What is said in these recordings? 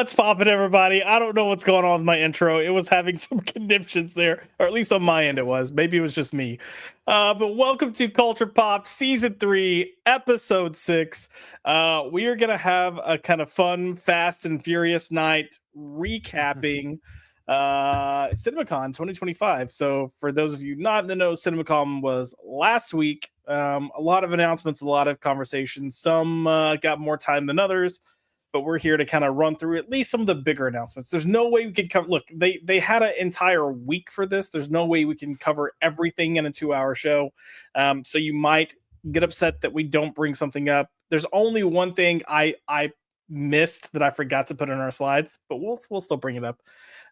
What's poppin', everybody? I don't know what's going on with my intro. It was having some conniptions there, or at least on my end it was. Maybe it was just me. But welcome to Culture Pop Season 3, Episode 6. We are going to have a kind of fun, fast, and furious night recapping CinemaCon 2025. So for those of you not in the know, CinemaCon was last week. A lot of announcements, a lot of conversations. Some got more time than others, but we're here to kind of run through at least some of the bigger announcements. There's no way we could cover. Look, they had an entire week for this. There's no way we can cover everything in a 2-hour show. So you might get upset that we don't bring something up. There's only one thing I missed that I forgot to put in our slides, but we'll still bring it up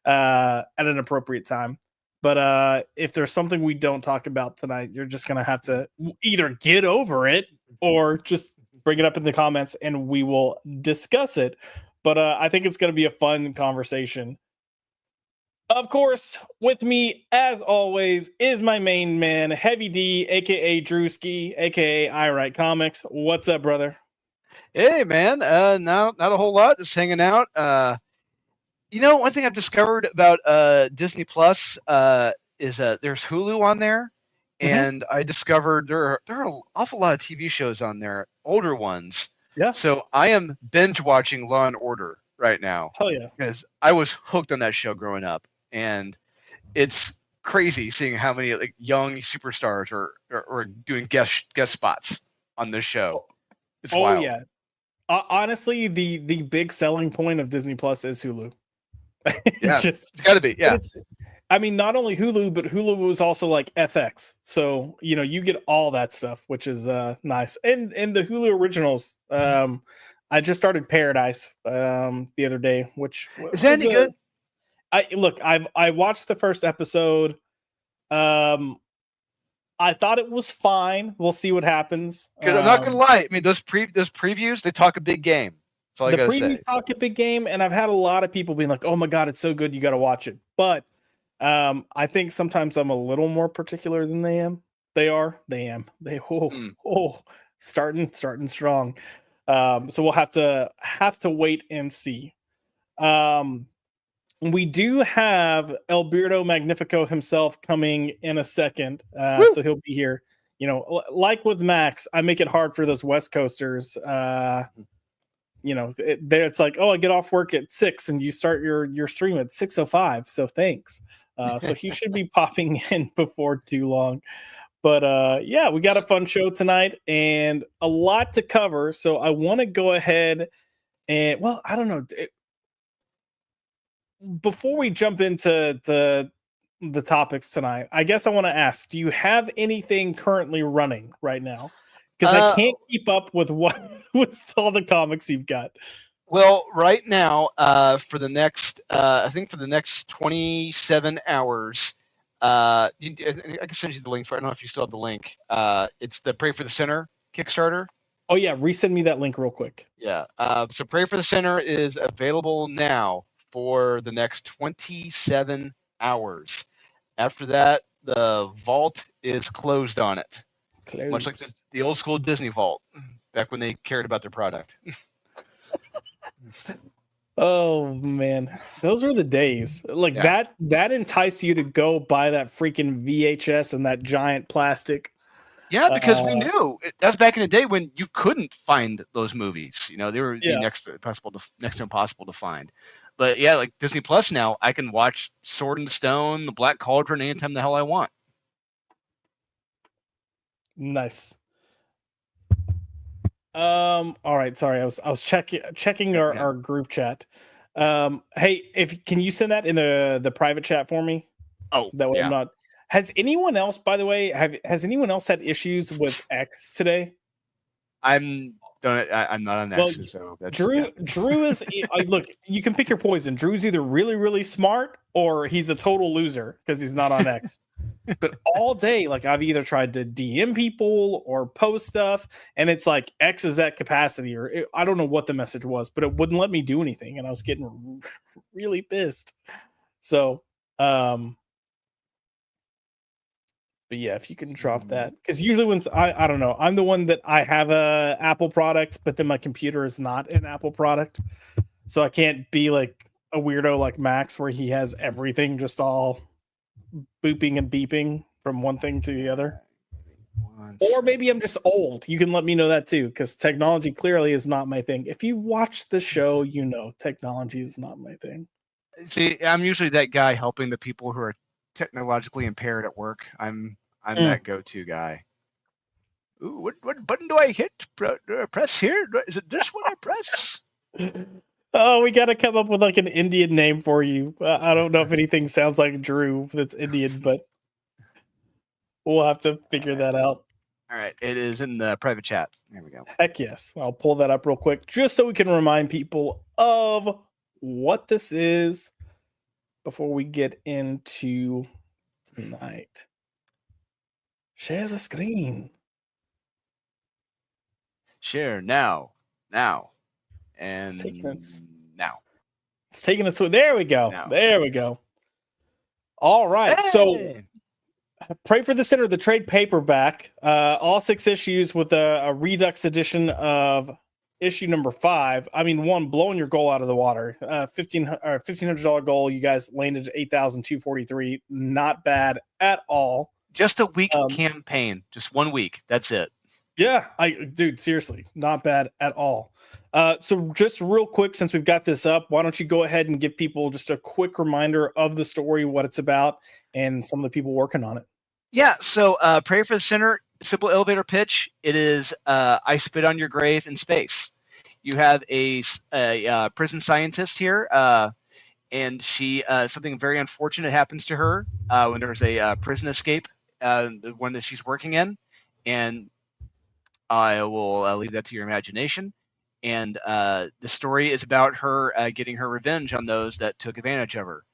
at an appropriate time. But if there's something we don't talk about tonight, you're just gonna have to either get over it or just bring it up in the comments and we will discuss it. But I think it's going to be a fun conversation. Of course, with me, as always, is my main man, Heavy D, aka Drewski, aka I Write Comics. What's up, brother? Hey, man. Not a whole lot. Just hanging out. One thing I've discovered about Disney Plus is there's Hulu on there. And I discovered there are an awful lot of TV shows on there, older ones. Yeah. So I am binge watching Law and Order right now. Hell yeah. Because I was hooked on that show growing up, and it's crazy seeing how many like young superstars are doing guest spots on this show. It's wild. Yeah. Honestly, the big selling point of Disney Plus is Hulu. Yeah, it's got to be. Yeah. I mean, not only Hulu, but Hulu was also like FX. So, you get all that stuff, which is nice. And the Hulu originals, I just started Paradise the other day, which is that any good? I watched the first episode. I thought it was fine. We'll see what happens. Because I'm not gonna lie, I mean those previews, they talk a big game. That's all I gotta say. The previews talk a big game, and I've had a lot of people being like, "Oh my god, it's so good, you got to watch it." But I think sometimes I'm a little more particular than they am. They am. Starting strong. So we'll have to wait and see. We do have Alberto Magnifico himself coming in a second. So he'll be here. Like with Max, I make it hard for those West Coasters. It's like, oh, I get off work at 6 and you start your stream at 6:05. So thanks. So he should be popping in before too long. But yeah, we got a fun show tonight and a lot to cover. So I want to go ahead and, well, I don't know. Before we jump into the topics tonight, I guess I want to ask, do you have anything currently running right now? Because I can't keep up with with all the comics you've got. Well, right now, for the next 27 hours, I can send you the link for. I don't know if you still have the link. It's the Pray for the Sinner Kickstarter. Oh yeah, resend me that link real quick. Yeah. So Pray for the Sinner is available now for the next 27 hours. After that, the vault is closed on it. Closed. Much like the old school Disney vault, back when they cared about their product. Oh man, those were the days. Like that enticed you to go buy that freaking VHS and that giant plastic. Yeah, because we knew that's back in the day when you couldn't find those movies. They were next to impossible to find. But yeah, like Disney Plus now, I can watch Sword and Stone, The Black Cauldron anytime the hell I want. Nice. All right. Sorry, I was checking our group chat. Hey, can you send that in the private chat for me? Oh, that way I'm not. Has anyone else, by the way, has anyone else had issues with X today? I'm not on X, so that's Drew is look. You can pick your poison. Drew's either really really smart or he's a total loser because he's not on X. But all day, like I've either tried to DM people or post stuff, and it's like X is at capacity, or I don't know what the message was, but it wouldn't let me do anything, and I was getting really pissed. So, but yeah, if you can drop that, because usually when I don't know, I'm the one that I have a Apple product, but then my computer is not an Apple product. so I can't be like a weirdo like Max, where he has everything just all booping and beeping from one thing to the other. Or maybe I'm just old. You can let me know that too, because technology clearly is not my thing. If you watch the show, you know technology is not my thing. See, I'm usually that guy helping the people who are technologically impaired at work. I'm that go-to guy. Ooh, what button do I hit? Press here? Is it this one I press? Oh, we got to come up with like an Indian name for you. I don't know if anything sounds like Drew that's Indian, but we'll have to figure that out. All right, it is in the private chat. There we go. Heck yes. I'll pull that up real quick just so we can remind people of what this is before we get into tonight. Share the screen. Share now. And It's taking its, now. It's taking us. There we go. Now. There we go. All right. Hey! So Pray for the Sinner, the trade paperback, all 6 issues with a redux edition of issue number 5. I mean, one, blowing your goal out of the water. $1,500 goal. You guys landed at 8,243. Not bad at all. Just a week campaign. Just 1 week. That's it. Yeah, dude, seriously, not bad at all. So just real quick, since we've got this up, why don't you go ahead and give people just a quick reminder of the story, what it's about, and some of the people working on it. Yeah, so Pray for the Sinner, simple elevator pitch. It is I spit on your grave in space. You have a prison scientist here, and she something very unfortunate happens to her when there's a prison escape, the one that she's working in, and I will leave that to your imagination. And the story is about her getting her revenge on those that took advantage of her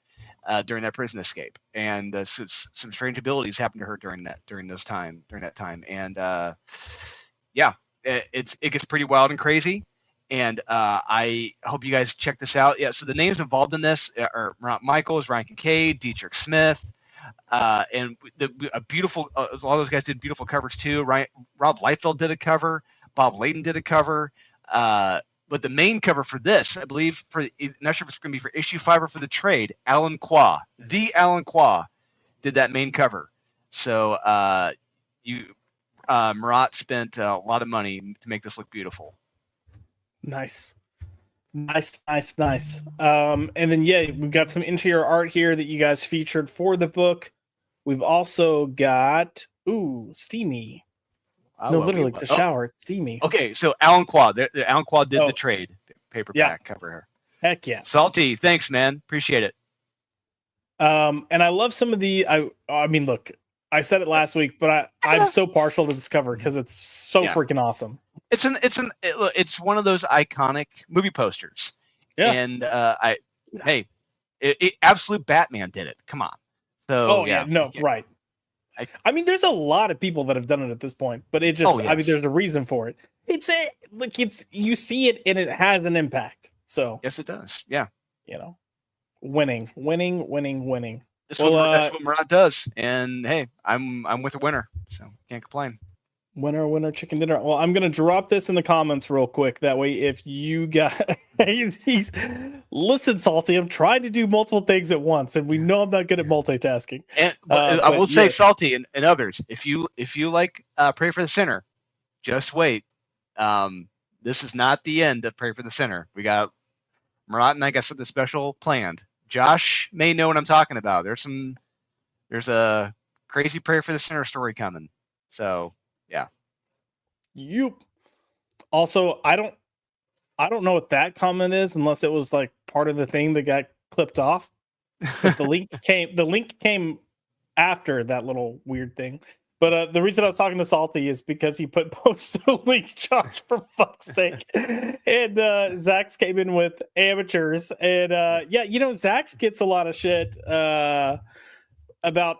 during that prison escape. And some strange abilities happened to her during that time. And yeah, it gets pretty wild and crazy. And I hope you guys check this out. Yeah, so the names involved in this are Michaels, Ryan Kincaid, Dietrich Smith, and a beautiful. A lot of those guys did beautiful covers too. Rob Liefeld did a cover. Bob Layton did a cover. But the main cover for this, I believe, not sure if it's going to be for issue 5 or for the trade. Alan Qua did that main cover. So Murat spent a lot of money to make this look beautiful. Nice. And then we've got some interior art here that you guys featured for the book. We've also got Steamy. No, literally, it's a shower. It's steamy. Okay, so Alan Qua. Alan Qua did the trade paperback cover here. Heck yeah. Salty, thanks, man. Appreciate it. And I love some of the. I mean, look, I said it last week, but I'm so partial to this cover because it's so freaking awesome. It's one of those iconic movie posters. Yeah. And Absolute Batman did it. Come on. So right. I mean, there's a lot of people that have done it at this point, but it just, I mean, there's a reason for it. You see it and it has an impact. So yes, it does. Yeah. Winning. That's what Murat does. And hey, I'm with a winner, so can't complain. Winner, chicken dinner. Well, I'm gonna drop this in the comments real quick. That way, if you got, listen, Salty. I'm trying to do multiple things at once, and we know I'm not good at multitasking. And I will say, Salty and others, if you like Pray for the Sinner, just wait. This is not the end of Pray for the Sinner. We got Murat and I got something special planned. Josh may know what I'm talking about. There's a crazy Pray for the Sinner story coming. So. Yeah. Yep. Also, I don't know what that comment is unless it was like part of the thing that got clipped off. But the link came after that little weird thing. But the reason I was talking to Salty is because he post the link, Josh, for fuck's sake. And Zax came in with amateurs. And Zax gets a lot of shit about,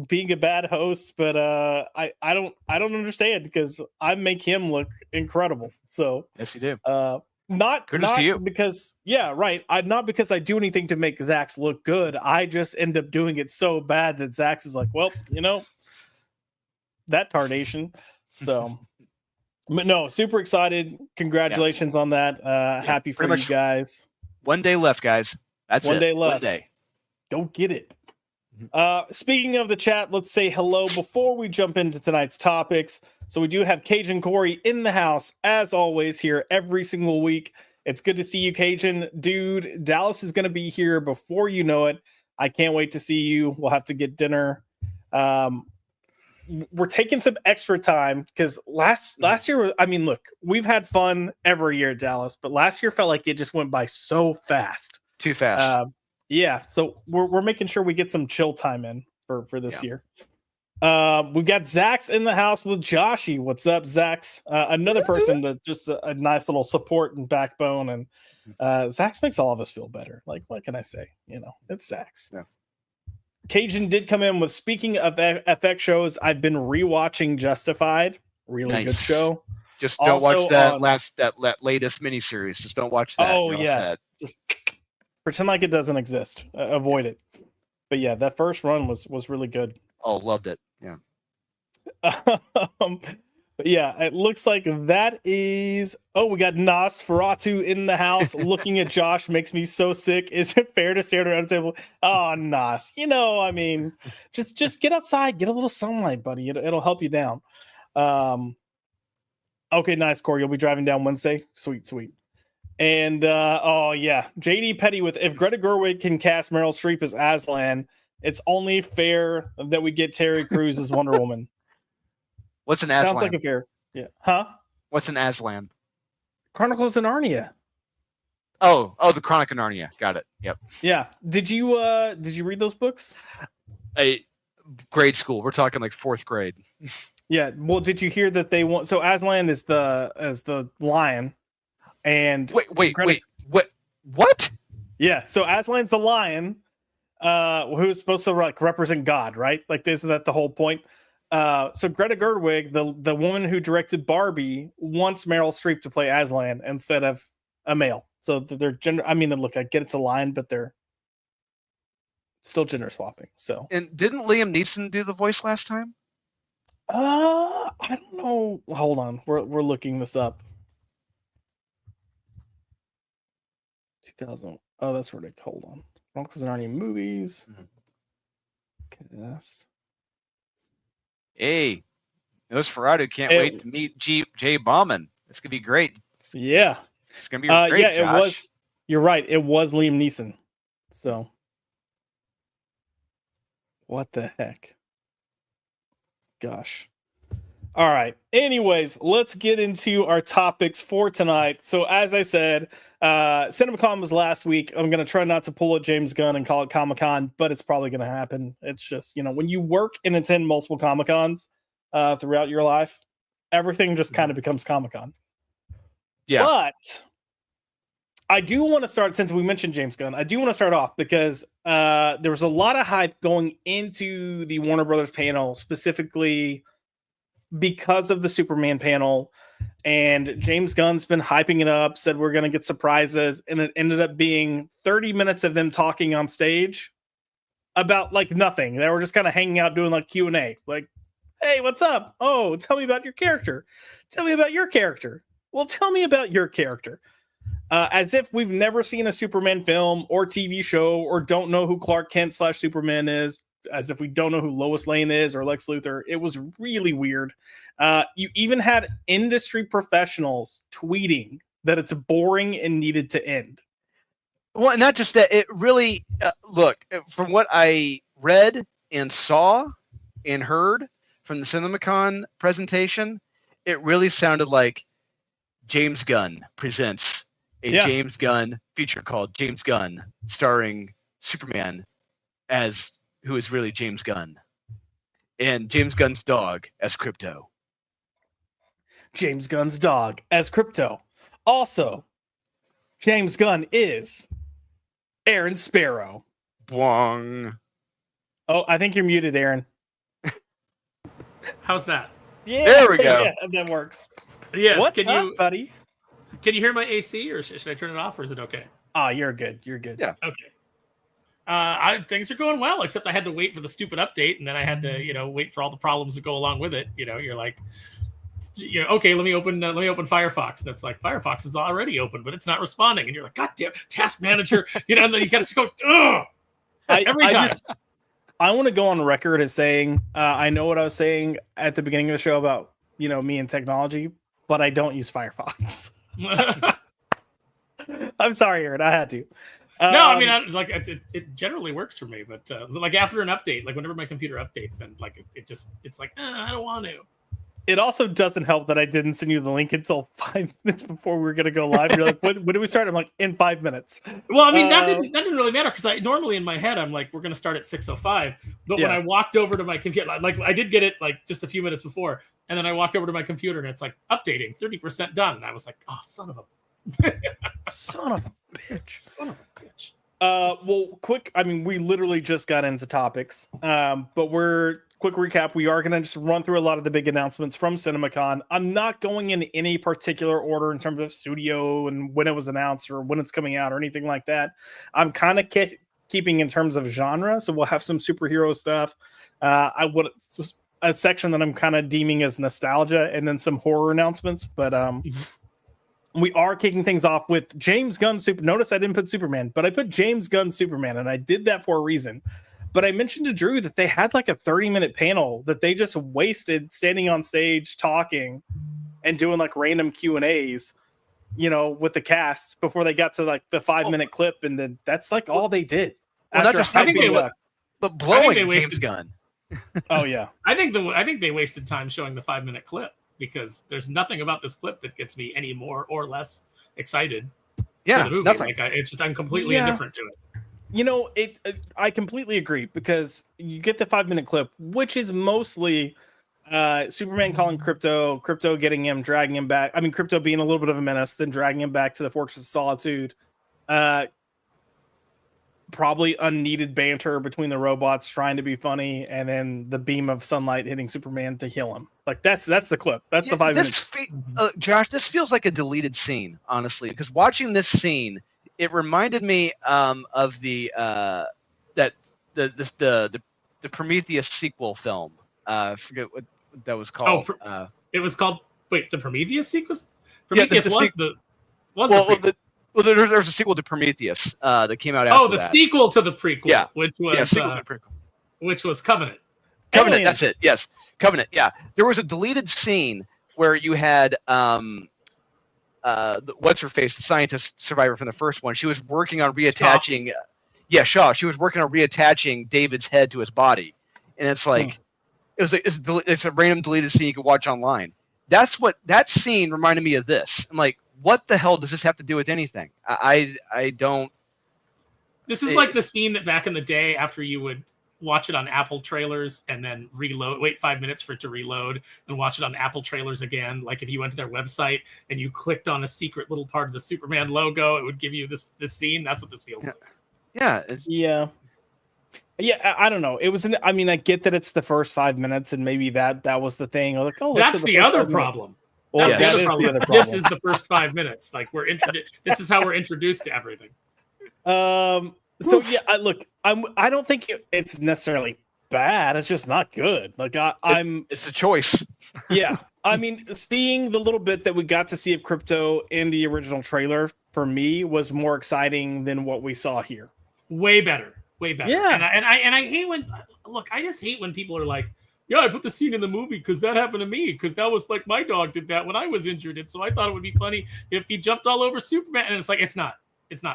being a bad host, but I don't understand because I make him look incredible. So yes, you do. Not to you. Because not because I do anything to make Zax look good. I just end up doing it so bad that Zax is like, well, that tarnation. So But no, super excited. Congratulations on that. Happy for you guys. 1 day left, guys. That's One it. day left. 1 day. Go get it. Speaking of the chat, let's say hello before we jump into tonight's topics. So we do have Cajun Corey in the house, as always, here every single week. It's good to see you, Cajun. Dude, Dallas is going to be here before you know it. I can't wait to see you. We'll have to get dinner. We're taking some extra time because last year, I mean, look, we've had fun every year at Dallas, but last year felt like it just went by so fast. Too fast. Yeah, so we're making sure we get some chill time in for this year. We've got Zach's in the house with Joshy. What's up, Zach's? Another person that just a nice little support and backbone, and Zach's makes all of us feel better. Like, what can I say? You know, it's Zach's. Yeah. Cajun did come in with, speaking of FX shows, I've been rewatching Justified. Really good show. Just don't watch that latest miniseries. Just don't watch that. Oh, yeah. Just pretend like it doesn't exist. Avoid it. But yeah, that first run was really good. Oh, loved it. Yeah. But yeah, it looks like that is. Oh, we got Nosferatu in the house. Looking at Josh makes me so sick. Is it fair to stare around the table? Oh, Nos. You know, I mean, just get outside, get a little sunlight, buddy. It'll help you down. Okay, nice, Corey. You'll be driving down Wednesday. Sweet. And oh yeah, JD Petty with, if Greta Gerwig can cast Meryl Streep as Aslan, it's only fair that we get Terry Crews as Wonder Woman. What's an Aslan? Sounds like a fair. Yeah. Huh? What's an Aslan? Chronicles of Narnia. Oh, the Chronic of Narnia. Got it. Yep. Yeah. Did you read those books? Grade school. We're talking like 4th grade. Yeah. Well, did you hear that they want, so Aslan is the lion, and wait. What? Yeah. So Aslan's the lion, who's supposed to like represent God, right? Like, isn't that the whole point? So Greta Gerwig, the woman who directed Barbie, wants Meryl Streep to play Aslan instead of a male. So they're gender. I mean, look, I get it's a lion, but they're still gender swapping. So. And didn't Liam Neeson do the voice last time? I don't know. Hold on, we're looking this up. 2000. Oh, that's where they. Hold on. Chronicles of Narnia movies. Cast. Hey, Nosferatu can't wait to meet Jay Bauman. It's gonna be great. Yeah, it's gonna be great. Yeah, Josh. it was. You're right. It was Liam Neeson. So, what the heck? Gosh. All right. Anyways, let's get into our topics for tonight. So, as I said, CinemaCon was last week. I'm going to try not to pull a James Gunn and call it Comic-Con, but it's probably going to happen. It's just, you know, when you work and attend multiple Comic-Cons throughout your life, everything just kind of becomes Comic-Con. Yeah. But I do want to start, since we mentioned James Gunn, I do want to start off because there was a lot of hype going into the Warner Brothers panel, specifically because of the Superman panel, and James Gunn's been hyping it up, said we're going to get surprises, and it ended up being 30 minutes of them talking on stage about like nothing. They were just kind of hanging out doing like Q&A, like, hey, what's up? Oh, tell me about your character. Tell me about your character. Well, tell me about your character. As if we've never seen a Superman film or TV show, or don't know who Clark Kent / Superman is, as if we don't know who Lois Lane is or Lex Luthor. It was really weird. You even had industry professionals tweeting that it's boring and needed to end. Well, not just that. It really, look, from what I read and saw and heard from the CinemaCon presentation, it really sounded like James Gunn presents a James Gunn feature called James Gunn, starring Superman as who is really James Gunn, and James Gunn's dog as Crypto. James Gunn's dog as Crypto. Also, James Gunn is Aaron Sparrow. Bwong. Oh, I think you're muted, Aaron. How's that? Yeah, there we go. Yeah, that works. Yes. What's up, buddy? Can you hear my AC, or should I turn it off, or is it okay? Oh, you're good. You're good. Yeah. Okay. Things are going well, except I had to wait for the stupid update, and then I had to, wait for all the problems that go along with it. You're like, okay, let me open Firefox. That's like Firefox is already open, but it's not responding, and you're like, God damn, task manager, and then you gotta just go, ugh, every time. I want to go on record as saying I know what I was saying at the beginning of the show about me and technology, but I don't use Firefox. I'm sorry, Aaron. I had to. No, I mean, it generally works for me, but like after an update, like whenever my computer updates, then like it's like I don't want to. It also doesn't help that I didn't send you the link until 5 minutes before we were going to go live. You're like, when do we start? I'm like, in 5 minutes. Well, I mean, that didn't really matter because I normally in my head I'm like, we're going to start at 6:05. But when I walked over to my computer, like I did get it like just a few minutes before, and then I walked over to my computer and it's like updating, 30% done. And I was like, oh, son of a bitch. Well, quick. I mean, we literally just got into topics. But quick recap. We are going to just run through a lot of the big announcements from CinemaCon. I'm not going in any particular order in terms of studio and when it was announced or when it's coming out or anything like that. I'm kind of keeping in terms of genre. So we'll have some superhero stuff. A section that I'm kind of deeming as nostalgia, and then some horror announcements. But we are kicking things off with James Gunn Notice I didn't put Superman, but I put James Gunn Superman, and I did that for a reason. But I mentioned to Drew that they had like a 30-minute panel that they just wasted standing on stage talking and doing like random Q&As, with the cast before they got to like the 5-minute clip, and then that's like all they did. Well, not just but blowing James Gunn. Oh yeah, I think they wasted time showing the 5-minute clip because there's nothing about this clip that gets me any more or less excited. Yeah, for the movie. nothing. Like I'm completely indifferent to it. I completely agree because you get the 5-minute clip, which is mostly Superman calling Crypto getting him, dragging him back. I mean, Crypto being a little bit of a menace, then dragging him back to the Fortress of Solitude. Probably unneeded banter between the robots trying to be funny, and then the beam of sunlight hitting Superman to heal him. Like that's the clip. That's the 5 minutes. Josh, this feels like a deleted scene, honestly, because watching this scene, it reminded me of the Prometheus sequel film. I forget what that was called. It was called the Prometheus sequel. Prometheus Well, there's a sequel to Prometheus that came out after that. Sequel to the prequel. Yeah, which was sequel to the prequel. Which was Covenant. Covenant, that's it. Yes, Covenant. Yeah, there was a deleted scene where you had what's her face, the scientist survivor from the first one. She was working on reattaching. Shaw. She was working on reattaching David's head to his body, and it's like it's a random deleted scene you can watch online. That scene reminded me of this. I'm like, what the hell does this have to do with anything? I don't. This is like the scene that back in the day, after you would watch it on Apple trailers and then wait 5 minutes for it to reload and watch it on Apple trailers again. Like if you went to their website and you clicked on a secret little part of the Superman logo, it would give you this scene. That's what this feels like. Yeah. I don't know. It was. I mean, I get that it's the first 5 minutes, and maybe that was the thing. Like, that's the other problem. Well, that's the other problem. This is the first 5 minutes. Like we're introduced. This is how we're introduced to everything. So yeah, I don't think it's necessarily bad. It's just not good. Like it's a choice. Yeah. I mean, seeing the little bit that we got to see of Crypto in the original trailer for me was more exciting than what we saw here. Way better. Yeah. And I hate I just hate when people are like, yeah, I put the scene in the movie because that happened to me, because that was like my dog did that when I was injured, and so I thought it would be funny if he jumped all over Superman. And it's like, it's not.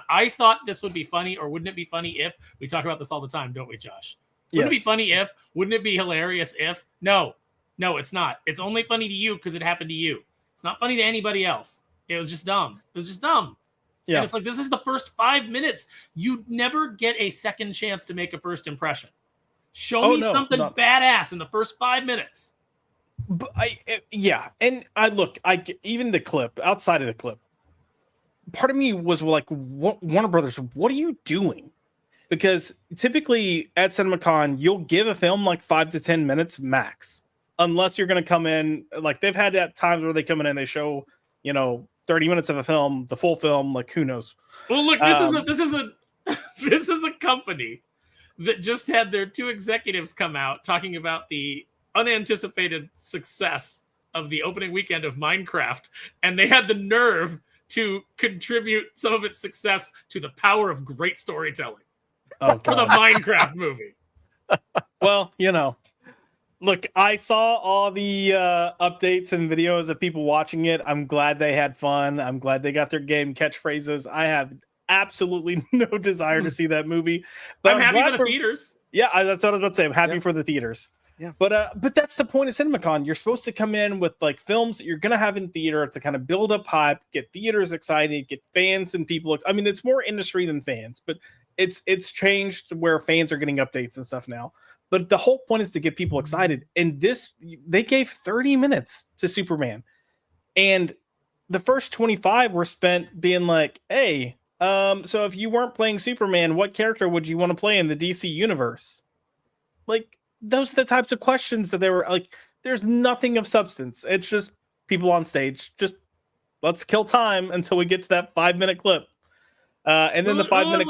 I thought this would be funny, or wouldn't it be funny if? We talk about this all the time, don't we, Josh? Wouldn't it be funny if? Wouldn't it be hilarious if? No, it's not. It's only funny to you because it happened to you. It's not funny to anybody else. It was just dumb. Yeah. And it's like, this is the first 5 minutes. You never get a second chance to make a first impression. Show me something badass in the first 5 minutes. But even the clip, outside of the clip, part of me was like, Warner Brothers, what are you doing? Because typically at CinemaCon, you'll give a film like 5 to 10 minutes max, unless you're going to come in. Like they've had at times where they come in and they show, 30 minutes of a film, the full film. Like who knows? Well, look, this is a company that just had their two executives come out talking about the unanticipated success of the opening weekend of Minecraft, and they had the nerve to contribute some of its success to the power of great storytelling Oh for the god. Minecraft movie. Well, look, I saw all the updates and videos of people watching it. I'm glad they had fun. I'm glad they got their game catchphrases. I have absolutely no desire to see that movie, but I'm happy glad for the theaters. Yeah, that's what I was about to say. I'm happy Yeah. for the theaters. Yeah. But that's the point of CinemaCon. You're supposed to come in with like films that you're gonna have in theater to kind of build up hype, get theaters excited, get fans and people. I mean, it's more industry than fans, but it's changed where fans are getting updates and stuff now. But the whole point is to get people excited. And this, they gave 30 minutes to Superman, and the first 25 were spent being like, "Hey, so if you weren't playing Superman, what character would you want to play in the DC universe?" Like, those are the types of questions that they were like. There's nothing of substance. It's just people on stage. Just let's kill time until we get to that 5-minute clip. And then the 5-minute.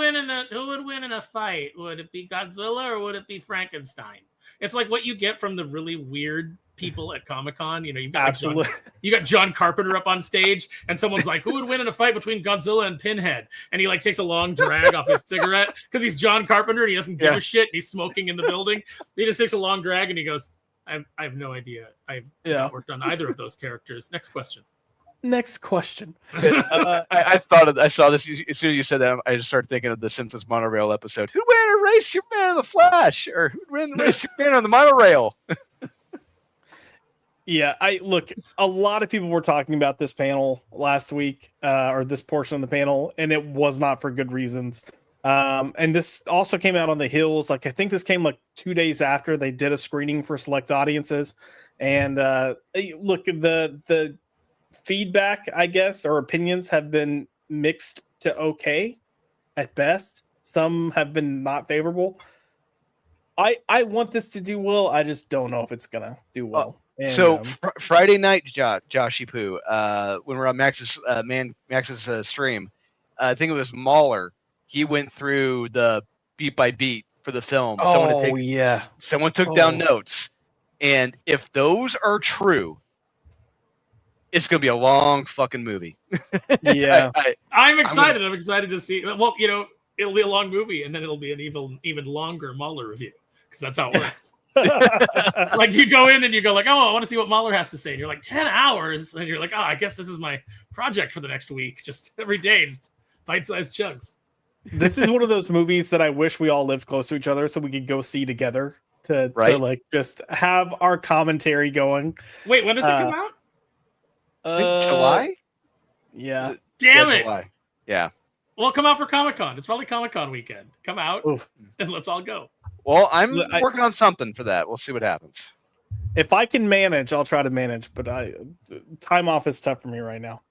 Who would win in a fight? Would it be Godzilla or would it be Frankenstein? It's like what you get from the really weird people at Comic-Con. You've got Absolutely. you got John Carpenter up on stage, and someone's like, "Who would win in a fight between Godzilla and Pinhead?" And he like takes a long drag off his cigarette because he's John Carpenter and he doesn't give a shit. He's smoking in the building. He just takes a long drag and he goes, "I have no idea. I've not worked on either of those characters." Next question. I saw this as soon as you said that. I just started thinking of the Simpsons monorail episode. Who'd win a race Superman on the Flash, or who'd win a race Superman on the monorail? Yeah, look, a lot of people were talking about this panel last week, or this portion of the panel, and it was not for good reasons. And this also came out on the Hills. Like, I think this came like 2 days after they did a screening for select audiences. And look, the feedback, I guess, or opinions have been mixed to okay at best. Some have been not favorable. I want this to do well. I just don't know if it's gonna do well. And, Friday night, Joshy Poo, when we're on Max's stream, I think it was Mahler. He went through the beat by beat for the film. Someone took down notes, and if those are true, it's gonna be a long fucking movie. Yeah, I'm excited. I'm excited to see. Well, it'll be a long movie, and then it'll be an even longer Mahler review, because that's how it works. Like, you go in and you go like, "Oh, I want to see what Mahler has to say," and you're like, 10 hours, and you're like, "Oh, I guess this is my project for the next week. Just every day, just bite-sized chunks." This is one of those movies that I wish we all lived close to each other so we could go see together to like just have our commentary going. Wait, when does it come out? July? Yeah. Damn it. July. Yeah. Well, come out for Comic-Con. It's probably Comic-Con weekend. Come out and let's all go. Well, I'm working on something for that. We'll see what happens. If I can manage, I'll try to manage, but time off is tough for me right now.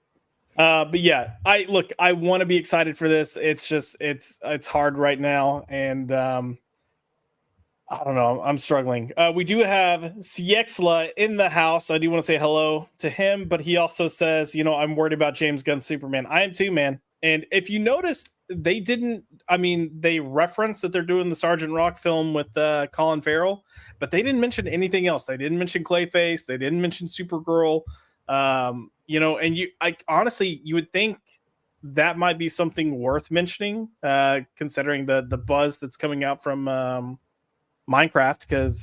But yeah, I want to be excited for this. It's just it's hard right now, and I don't know. I'm struggling. We do have Ciexla in the house. I do want to say hello to him, but he also says, I'm worried about James Gunn's Superman. I am too, man. And if you noticed, they referenced that they're doing the Sergeant Rock film with Colin Farrell, but they didn't mention anything else. They didn't mention Clayface. They didn't mention Supergirl. And honestly, you would think that might be something worth mentioning, considering the buzz that's coming out from Minecraft, because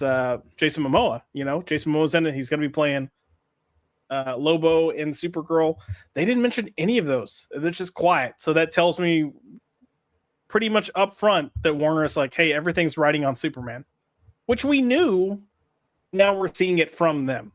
Jason Momoa's in it. He's going to be playing Lobo in Supergirl. They didn't mention any of those. They're just quiet. So that tells me pretty much up front that Warner is like, hey, everything's riding on Superman, which we knew. Now we're seeing it from them.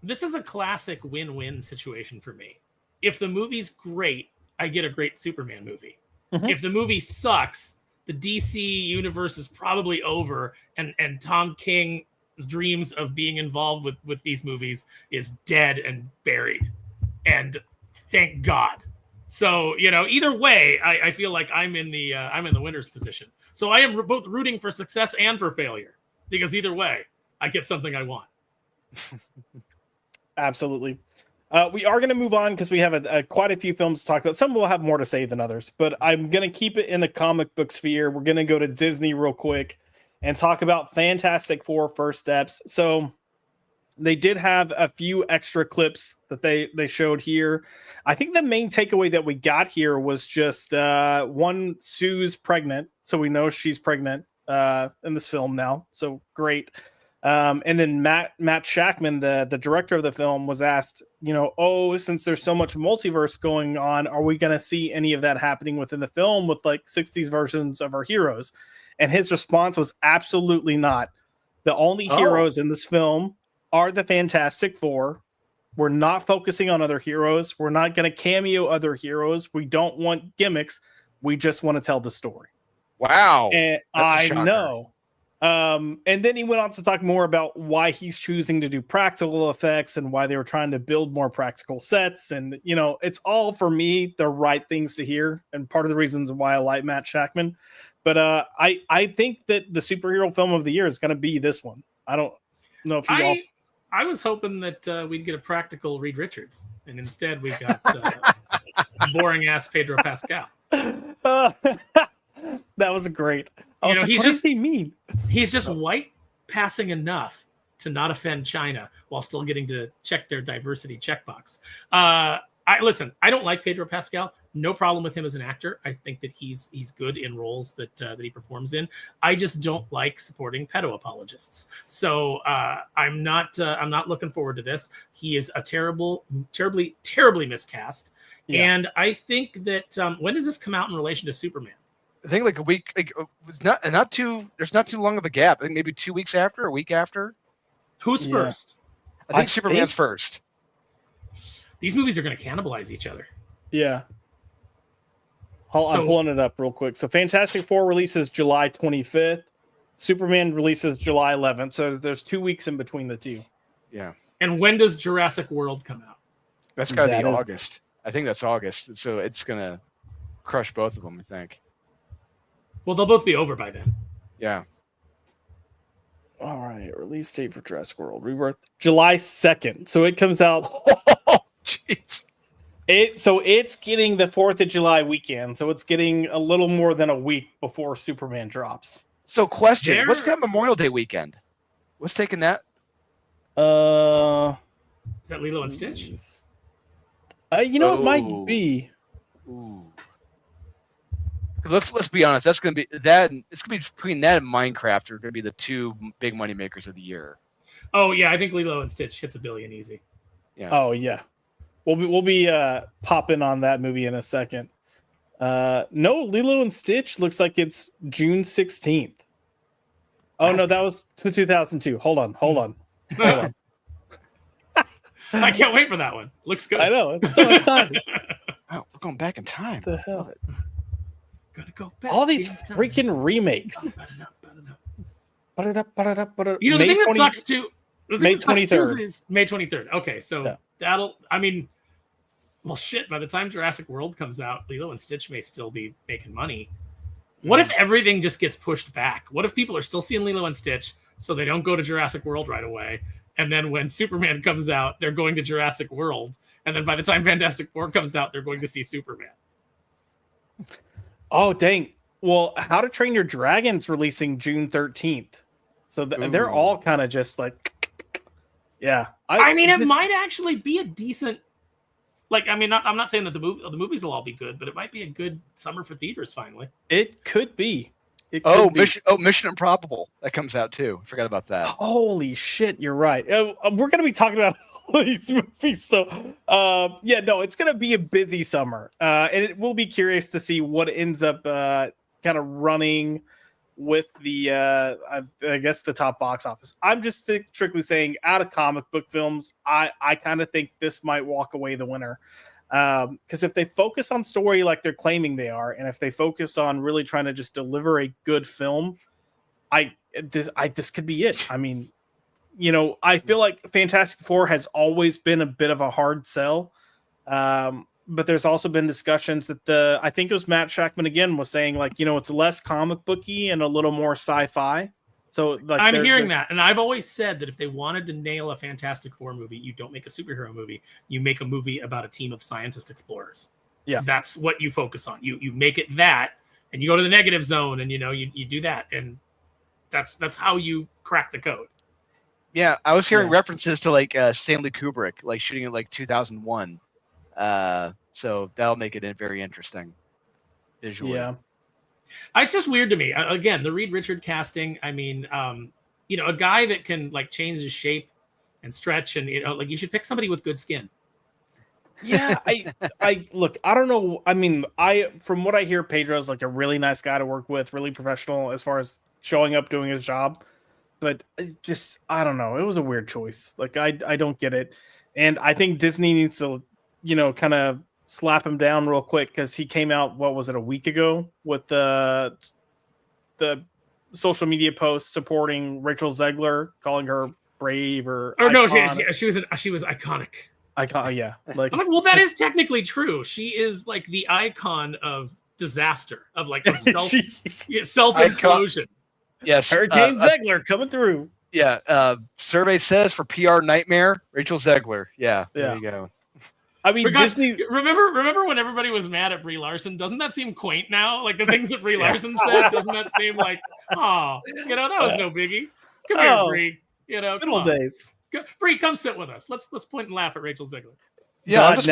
This is a classic win-win situation for me. If the movie's great, I get a great Superman movie. Mm-hmm. If the movie sucks, the DC universe is probably over, and Tom King's dreams of being involved with these movies is dead and buried. And thank God. So, either way, I feel like I'm in the winner's position. So I am both rooting for success and for failure, because either way, I get something I want. Absolutely. We are going to move on because we have quite a few films to talk about. Some will have more to say than others, but I'm going to keep it in the comic book sphere. We're going to go to Disney real quick and talk about Fantastic Four First Steps. So They did have a few extra clips that they showed here. I think the main takeaway that we got here was just one, Sue's pregnant, so we know she's pregnant in this film now. So great. And then Matt Shackman, the director of the film, was asked, since there's so much multiverse going on, are we going to see any of that happening within the film with like 60s versions of our heroes? And his response was absolutely not. The only heroes in this film are the Fantastic Four. We're not focusing on other heroes. We're not going to cameo other heroes. We don't want gimmicks. We just want to tell the story. Wow. And I know. And then he went on to talk more about why he's choosing to do practical effects and why they were trying to build more practical sets. And, it's all, for me, the right things to hear. And part of the reasons why I like Matt Shackman. But I think that the superhero film of the year is going to be this one. I don't know if you all... I was hoping that we'd get a practical Reed Richards, and instead we got boring ass Pedro Pascal. That was great. What does he mean? He's just white passing enough to not offend China while still getting to check their diversity checkbox. I don't like Pedro Pascal. No problem with him as an actor. I think that he's good in roles that he performs in. I just don't like supporting pedo apologists. So I'm not looking forward to this. He is a terribly miscast. Yeah. And I think that when does this come out in relation to Superman? I think like a week. It's not too. There's not too long of a gap. I think maybe 2 weeks after, a week after. Who's first? I think Superman's first. These movies are going to cannibalize each other. Yeah. I'm pulling it up real quick. So Fantastic Four releases July 25th. Superman releases July 11th. So there's 2 weeks in between the two. Yeah. And when does Jurassic World come out? That's got to be August. I think that's August. So it's going to crush both of them, I think. Well, they'll both be over by then. Yeah. All right. Release date for Jurassic World Rebirth, July 2nd. So it comes out. Oh, jeez. It's getting the 4th of July weekend. So it's getting a little more than a week before Superman drops. So question, what's got Memorial Day weekend? What's taking that? Is that Lilo and Stitch? It might be. Ooh. Let's be honest. That's going to be that. It's going to be between that and Minecraft are going to be the two big money makers of the year. Oh yeah, I think Lilo and Stitch hits $1 billion easy. Yeah. Oh yeah. We'll be popping on that movie in a second. No, Lilo and Stitch looks like it's June 16th. Oh no, that was 2002. Hold on. I can't wait for that one. Looks good. I know, it's so exciting. Wow, we're going back in time. What the hell? Gonna go back. All these freaking remakes. The thing that sucks too. May 23rd. Is May 23rd. Okay, so that'll. I mean, well, shit. By the time Jurassic World comes out, Lilo and Stitch may still be making money. What if everything just gets pushed back? What if people are still seeing Lilo and Stitch, so they don't go to Jurassic World right away? And then when Superman comes out, they're going to Jurassic World. And then by the time Fantastic Four comes out, they're going to see Superman. Oh, dang. Well, How to Train Your Dragon's releasing June 13th. So they're all kind of just like, yeah. It might actually be a decent, I'm not saying that the movies will all be good, but it might be a good summer for theaters finally. It could be. Mission Improbable. That comes out too. I forgot about that. Holy shit, you're right. We're going to be talking about all these movies. So, it's going to be a busy summer. And it will be curious to see what ends up kind of running with the, I guess, the top box office. I'm just strictly saying out of comic book films, I kind of think this might walk away the winner. Because if they focus on story like they're claiming they are, and if they focus on really trying to just deliver a good film, this could be it. I mean, I feel like Fantastic Four has always been a bit of a hard sell. But there's also been discussions that I think it was Matt Shackman again was saying it's less comic booky and a little more sci-fi. So I'm hearing that. And I've always said that if they wanted to nail a Fantastic Four movie, you don't make a superhero movie. You make a movie about a team of scientist explorers. Yeah. That's what you focus on. You make it that, and you go to the negative zone and, you do that. And that's how you crack the code. Yeah, I was hearing Yeah. references to like Stanley Kubrick, like shooting it like 2001. So that'll make it very interesting visually. Yeah. It's just weird to me. Again, the Reed Richard casting. I mean, a guy that can like change his shape and stretch, and like you should pick somebody with good skin. Yeah, I look, I don't know. I mean, from what I hear, Pedro's like a really nice guy to work with, really professional as far as showing up, doing his job. But I don't know. It was a weird choice. Like I don't get it. And I think Disney needs to, kind of slap him down real quick because he came out, what was it, a week ago with the social media post supporting Rachel Zegler, calling her brave or no, icon. she was iconic. Icon, yeah. Like, I'm like, well, that is technically true. She is like the icon of disaster, of like self-implosion. Yes, Hurricane Zegler coming through. Yeah, survey says for PR nightmare, Rachel Zegler. Yeah, there you go. I mean, Disney. Remember when everybody was mad at Brie Larson? Doesn't that seem quaint now? Like the things that Brie Larson said, doesn't that seem like, that was no biggie. Come here, Brie. Good old days. Brie, come sit with us. Let's point and laugh at Rachel Zegler. Yeah, I'm just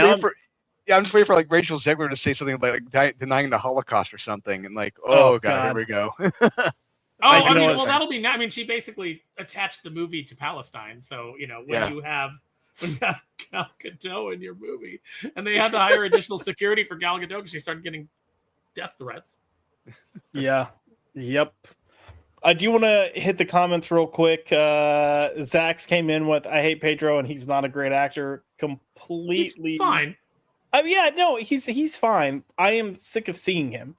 waiting for like Rachel Zegler to say something like denying the Holocaust or something, and like, God, here we go. That'll be. I mean, she basically attached the movie to Palestine. So when you have Gal Gadot in your movie, and they had to hire additional security for Gal Gadot because she started getting death threats. Yeah. Yep. I do want to hit the comments real quick. Zax came in with, I hate Pedro and he's not a great actor. Completely he's fine. He's fine. I am sick of seeing him.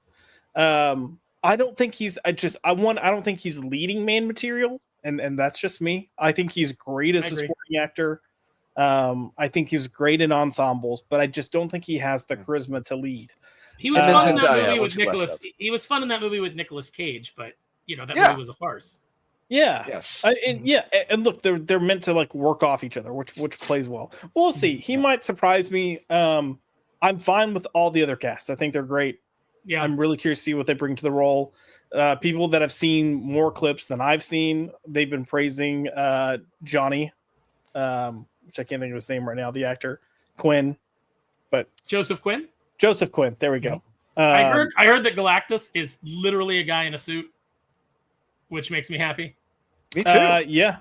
I don't think he's I don't think he's leading man material, and that's just me. I think he's great as a supporting actor. I think he's great in ensembles, but I just don't think he has the charisma to lead. He was fun in that movie with Nicolas. He was fun in that movie with Nicolas Cage, but that movie was a farce. Yeah. Yes. And look, they're meant to like work off each other, which plays well. We'll see. He might surprise me. I'm fine with all the other casts. I think they're great. Yeah. I'm really curious to see what they bring to the role. People that have seen more clips than I've seen, they've been praising Johnny, which I can't think of his name right now, the actor, Quinn. But Joseph Quinn? Joseph Quinn. There we go. I heard that Galactus is literally a guy in a suit, which makes me happy. Me too. Yeah.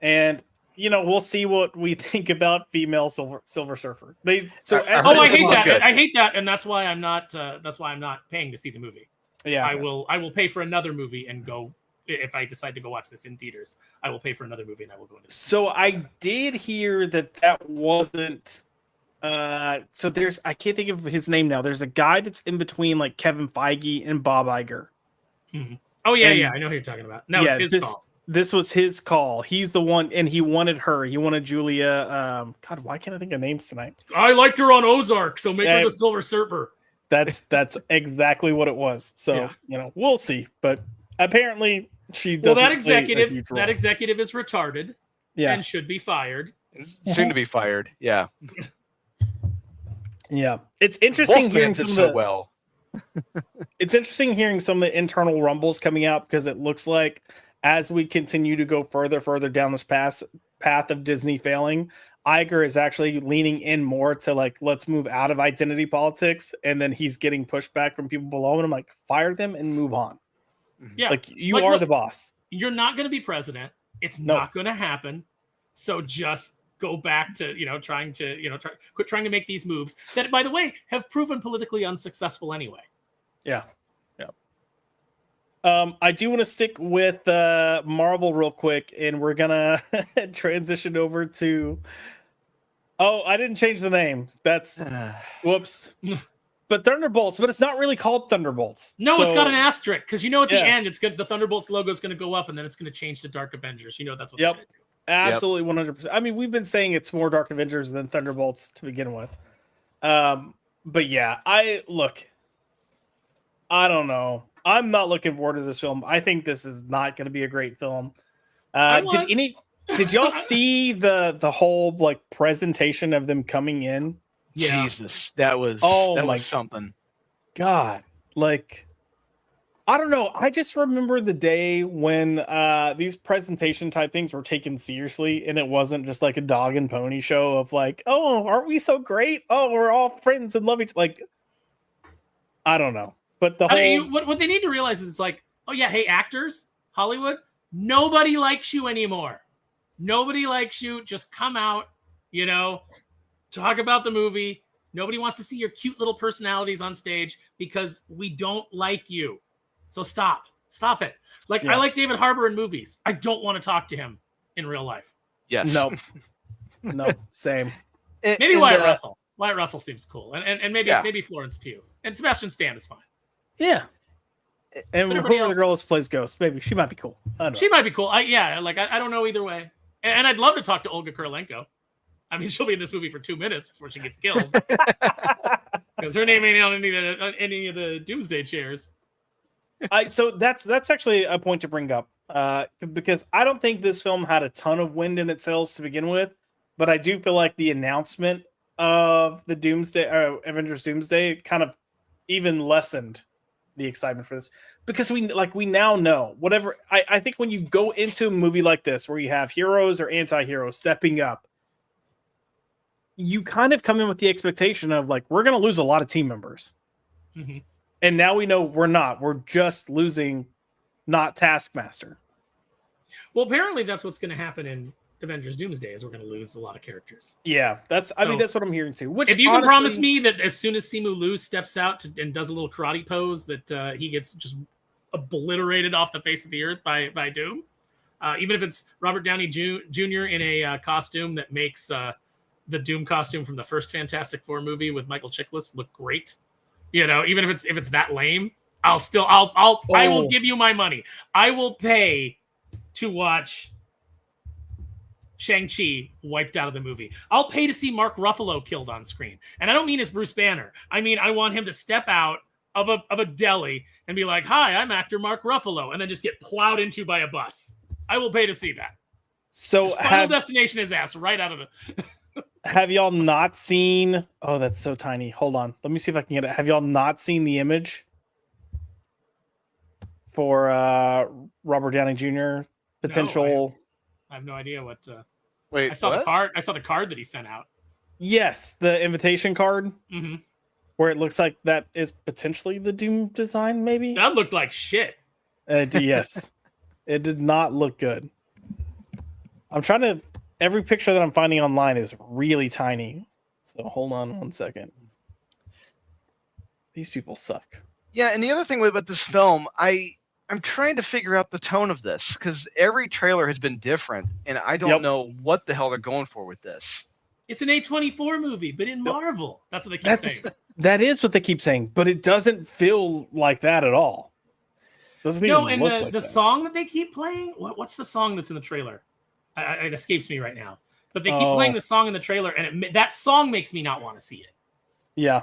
And we'll see what we think about female Silver Surfer. I hate that. I hate that, and that's why I'm not. That's why I'm not paying to see the movie. Yeah, I will pay for another movie and go. If I decide to go watch this in theaters, I will pay for another movie and I will go into. So I did hear that wasn't. So there's, I can't think of his name now. There's a guy that's in between like Kevin Feige and Bob Iger. Mm-hmm. Oh yeah, I know who you're talking about. That was his call. This was his call. He's the one, and he wanted her. He wanted Julia. God, why can't I think of names tonight? I liked her on Ozark, so make her the Silver Surfer. That's exactly what it was. So we'll see. But apparently, she doesn't. Well, that executive is retarded. Yeah, and should be fired. Soon to be fired. Yeah. Yeah, it's interesting hearing some of the. Well. It's interesting hearing some of the internal rumbles coming out because it looks like, as we continue to go further down this path of Disney failing, Iger is actually leaning in more to like, let's move out of identity politics. And then he's getting pushback from people below. And I'm like, fire them and move on. Yeah. Like you are the boss. You're not going to be president. It's not going to happen. So just go back to, quit trying to make these moves that, by the way, have proven politically unsuccessful anyway. Yeah. I do want to stick with Marvel real quick, and we're gonna transition over to. Oh, I didn't change the name. That's whoops. But Thunderbolts, but it's not really called Thunderbolts. No, it's got an asterisk because at the end, it's good. The Thunderbolts logo is going to go up, and then it's going to change to Dark Avengers. That's what. Yep. They're gonna do. Absolutely, 100%. I mean, we've been saying it's more Dark Avengers than Thunderbolts to begin with. But yeah, I don't know. I'm not looking forward to this film. I think this is not going to be a great film. Did y'all see the whole like presentation of them coming in? Yeah. Jesus, that was something. God, like I don't know. I just remember the day when these presentation type things were taken seriously, and it wasn't just like a dog and pony show of like, oh, aren't we so great? Oh, we're all friends and love each like. I don't know, but the whole what they need to realize is it's like, oh yeah, hey actors, Hollywood, nobody likes you anymore. Nobody likes you. Just come out, talk about the movie. Nobody wants to see your cute little personalities on stage because we don't like you. So stop it. Like I like David Harbour in movies. I don't want to talk to him in real life. Yes. No, same. Maybe Wyatt Russell. Wyatt Russell seems cool, and maybe Florence Pugh and Sebastian Stan is fine. Yeah. And whoever the girl who plays Ghost, maybe she might be cool. She might be cool. I don't know either way. And I'd love to talk to Olga Kurylenko. I mean, she'll be in this movie for 2 minutes before she gets killed because her name ain't on any of the Doomsday chairs. So that's actually a point to bring up because I don't think this film had a ton of wind in its sails to begin with, but I do feel like the announcement of the Avengers Doomsday kind of even lessened the excitement for this because we now know whatever. I think when you go into a movie like this where you have heroes or anti-heroes stepping up, you kind of come in with the expectation of like we're going to lose a lot of team members. Mm-hmm. And now we know we're not. We're just losing not Taskmaster. Well, apparently that's what's going to happen in Avengers Doomsday is we're going to lose a lot of characters. Yeah, that's what I'm hearing too. Which if you can promise me that as soon as Simu Liu steps out and does a little karate pose that he gets just obliterated off the face of the earth by Doom, even if it's Robert Downey Jr. in a costume that makes the Doom costume from the first Fantastic Four movie with Michael Chiklis look great. Even if it's that lame, I will give you my money. I will pay to watch Shang-Chi wiped out of the movie. I'll pay to see Mark Ruffalo killed on screen. And I don't mean as Bruce Banner. I mean, I want him to step out of a deli and be like, hi, I'm actor Mark Ruffalo, and then just get plowed into by a bus. I will pay to see that. So Final Destination his ass right out of the... Have y'all not seen... Oh, that's so tiny. Hold on. Let me see if I can get it. Have y'all not seen the image for Robert Downey Jr. potential... No, I have no idea what... Wait, I saw the card. I saw the card that he sent out. Yes, the invitation card. Mm-hmm. Where it looks like that is potentially the Doom design, maybe? That looked like shit. Yes. It did not look good. I'm trying to... Every picture that I'm finding online is really tiny. So hold on 1 second. These people suck. Yeah, and the other thing about this film, I'm trying to figure out the tone of this because every trailer has been different, and I don't know what the hell they're going for with this. It's an A24 movie, but in Marvel. That's what they keep saying. That is what they keip saying, but it doesn't feel like that at all. Doesn't even look like that. The song that they keep playing, what's the song that's in the trailer? It escapes me right now. But they keep playing the song in the trailer, and that song makes me not want to see it. Yeah.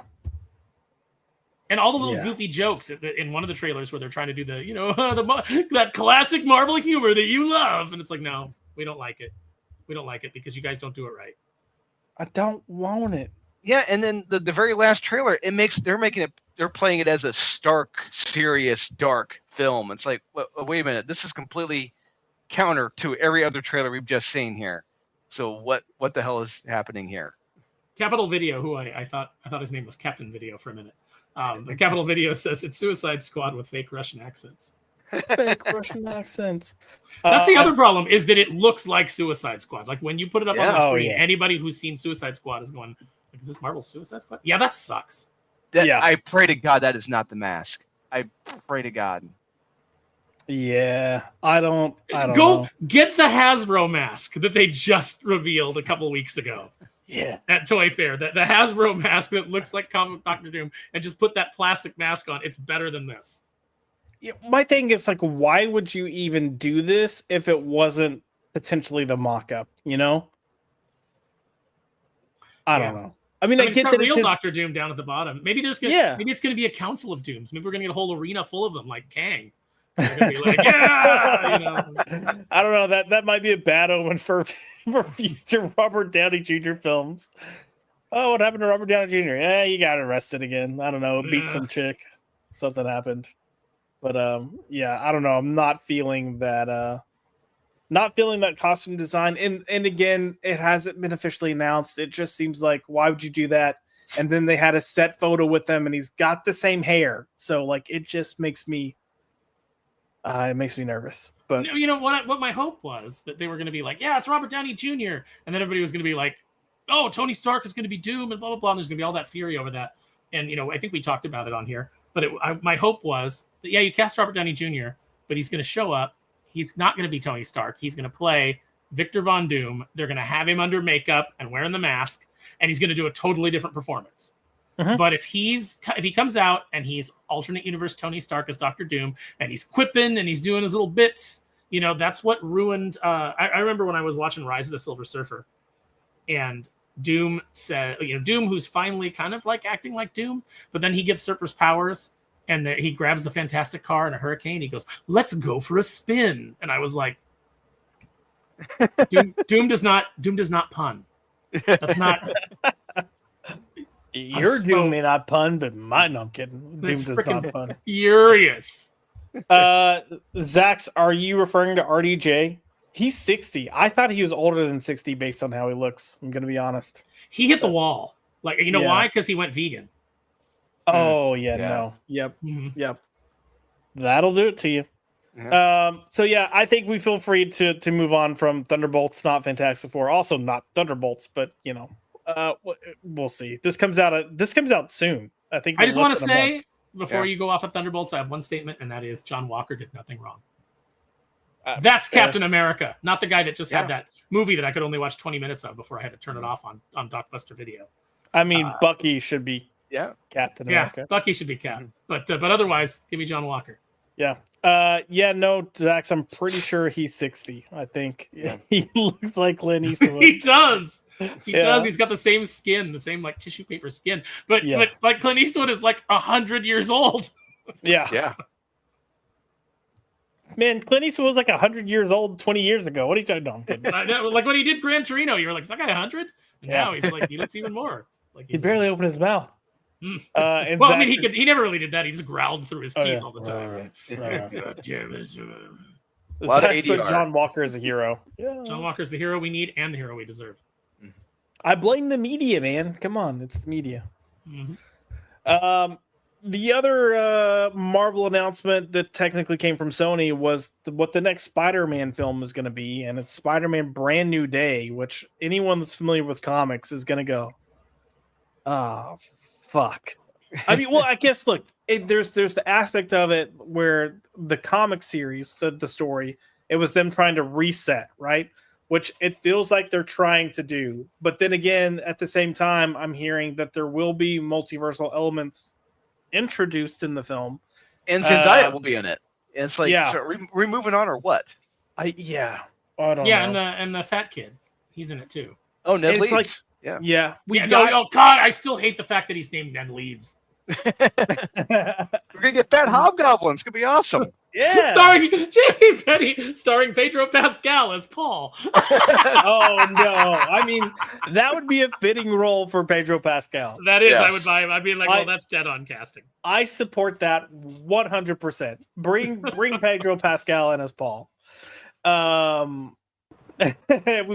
And all the little goofy jokes in one of the trailers where they're trying to do that classic Marvel humor that you love. And it's like, no, we don't like it. We don't like it because you guys don't do it right. I don't want it. Yeah, and then the very last trailer, they're playing it as a stark, serious, dark film. It's like, wait a minute, this is completely counter to every other trailer we've just seen here. So what the hell is happening here? Capital Video, who I thought his name was Captain Video for a minute. The Capital Video says it's Suicide Squad with fake Russian accents. Fake Russian accents. That's the other problem is that it looks like Suicide Squad. Like when you put it up on the screen, yeah. Anybody who's seen Suicide Squad is going, is this Marvel's Suicide Squad? Yeah, that sucks. I pray to God that is not the mask. I pray to God. Yeah, I don't Go know. Get the Hasbro mask that they just revealed a couple weeks ago. Yeah, at Toy Fair, the Hasbro mask that looks like comic Dr. Doom, and just put that plastic mask on. It's better than this. Yeah, my thing is like, why would you even do this if it wasn't potentially the mock-up? You know, I don't know. I mean, I get that real it's Dr. Doom down at the bottom. Maybe maybe it's going to be a council of Dooms. Maybe we're going to get a whole arena full of them, like Kang. They're gonna be like, I don't know. That might be a bad omen for future Robert Downey Jr. films. Oh, what happened to Robert Downey Jr.? Yeah, he got arrested again. I don't know. Beat some chick. Something happened. But yeah, I don't know. I'm not feeling that. Not feeling that costume design. And again, it hasn't been officially announced. It just seems like, why would you do that? And then they had a set photo with him, and he's got the same hair. So like, it just makes me. It makes me nervous. But You know what my hope was that they were going to be like, yeah, it's Robert Downey Jr. And then everybody was going to be like, oh, Tony Stark is going to be Doom and blah, blah, blah. And there's going to be all that fury over that. And, I think we talked about it on here. But my hope was that, yeah, you cast Robert Downey Jr., but he's going to show up. He's not going to be Tony Stark. He's going to play Victor Von Doom. They're going to have him under makeup and wearing the mask. And he's going to do a totally different performance. But if he comes out and he's alternate universe Tony Stark as Doctor Doom, and he's quipping and he's doing his little bits, that's what ruined. I remember when I was watching Rise of the Silver Surfer, and Doom said, Doom, who's finally kind of like acting like Doom, but then he gets Surfer's powers, and he grabs the Fantastic Car in a hurricane. He goes, "Let's go for a spin," and I was like, Doom does not pun. That's not. Your Doom may not pun, but mine, no, I'm kidding. Doom does not pun. Furious. Zax, are you referring to RDJ? He's 60. I thought he was older than 60 based on how he looks. I'm going to be honest. He hit the wall. Like, why? Because he went vegan. Oh, yeah, no. Yep. Mm-hmm. Yep. That'll do it to you. Yeah. So, yeah, I think we feel free to move on from Thunderbolts, not Fantastic Four. Also not Thunderbolts, but, we'll see. This comes out soon. I think. I just want to say, before you go off of Thunderbolts, I have one statement, and that is John Walker did nothing wrong. That's Captain America, not the guy that just had that movie that I could only watch 20 minutes of before I had to turn it off on Blockbuster Video. I mean, Bucky should be Captain America. Yeah, Bucky should be Cap. But otherwise, give me John Walker. Yeah. No, Zax, I'm pretty sure he's 60. I think he looks like Clint Eastwood. He does. He does. He's got the same skin, the same like tissue paper skin. But like Clint Eastwood is like 100 years old. Yeah. Man, Clint Eastwood was like 100 years old 20 years ago. What are you talking about? Like when he did Gran Torino, you were like, is that guy 100? And now he's like, he looks even more. Like he barely opened his mouth. And well, I mean, he never really did that. He just growled through his teeth all the time. Zax put John Walker as a hero. Yeah. John Walker's the hero we need and the hero we deserve. I blame the media, man. Come on, it's the media. The other Marvel announcement that technically came from Sony was what the next Spider-Man film is going to be, and it's Spider-Man Brand New Day, which anyone that's familiar with comics is going to go, oh, fuck. I mean, well, I guess, look, there's the aspect of it where the comic series, the story, it was them trying to reset, right? Which it feels like they're trying to do. But then again, at the same time, I'm hearing that there will be multiversal elements introduced in the film. And Zendaya will be in it. And it's like, so we're moving on or what? I don't know. And the fat kid, he's in it too. Oh, Ned Leeds. Like, oh God, I still hate the fact that he's named Ned Leeds. We're gonna get Fat Hobgoblin. It's gonna be awesome. Yeah. Starring J.P. Penny, starring Pedro Pascal as Paul. Oh no! I mean, that would be a fitting role for Pedro Pascal. That is, I would buy him. I'd be like, well, that's dead on casting. I support that 100%. Bring Pedro Pascal in as Paul. We've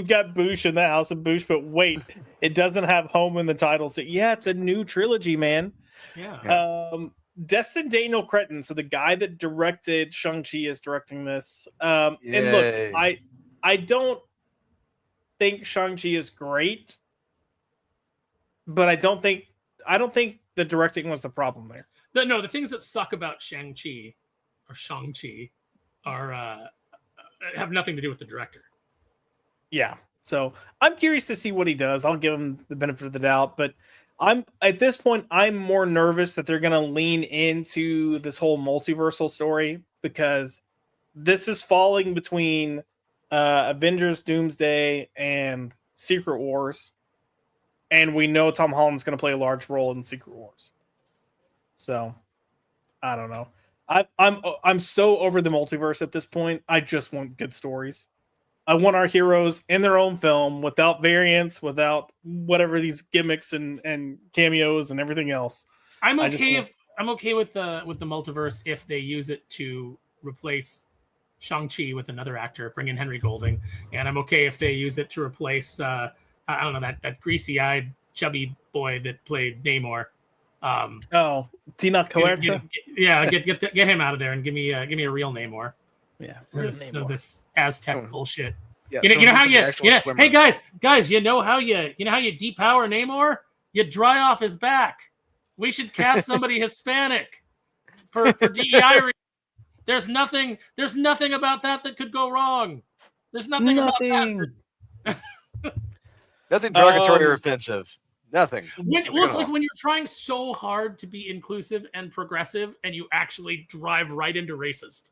got Boosh in the House of Boosh, but wait, it doesn't have home in the title. So yeah, it's a new trilogy, man. Yeah. Destin Daniel Cretton, so the guy that directed Shang-Chi is directing this. And look, I don't think Shang-Chi is great, but I don't think the directing was the problem there. No, the things that suck about Shang-Chi are have nothing to do with the director. Yeah. So I'm curious to see what he does. I'll give him the benefit of the doubt, but at this point, I'm more nervous that they're going to lean into this whole multiversal story because this is falling between Avengers Doomsday and Secret Wars. And we know Tom Holland's going to play a large role in Secret Wars. So I don't know. I'm so over the multiverse at this point. I just want good stories. I want our heroes in their own film without variants, without whatever these gimmicks and cameos and everything else. I'm okay I'm okay with the multiverse if they use it to replace Shang-Chi with another actor, bring in Henry Golding, and I'm okay if they use it to replace I don't know, that greasy-eyed chubby boy that played Namor. Oh, Tina Huerta. Get him out of there and give me a real Namor. Yeah, real Namor. This Aztec bullshit. Yeah, You know how swimmer. hey guys, you know how you depower Namor? You dry off his back. We should cast somebody Hispanic for DEI reasons. There's nothing about that could go wrong. There's nothing about that. Nothing derogatory or offensive. Nothing. It's like when you're trying so hard to be inclusive and progressive and you actually drive right into racist.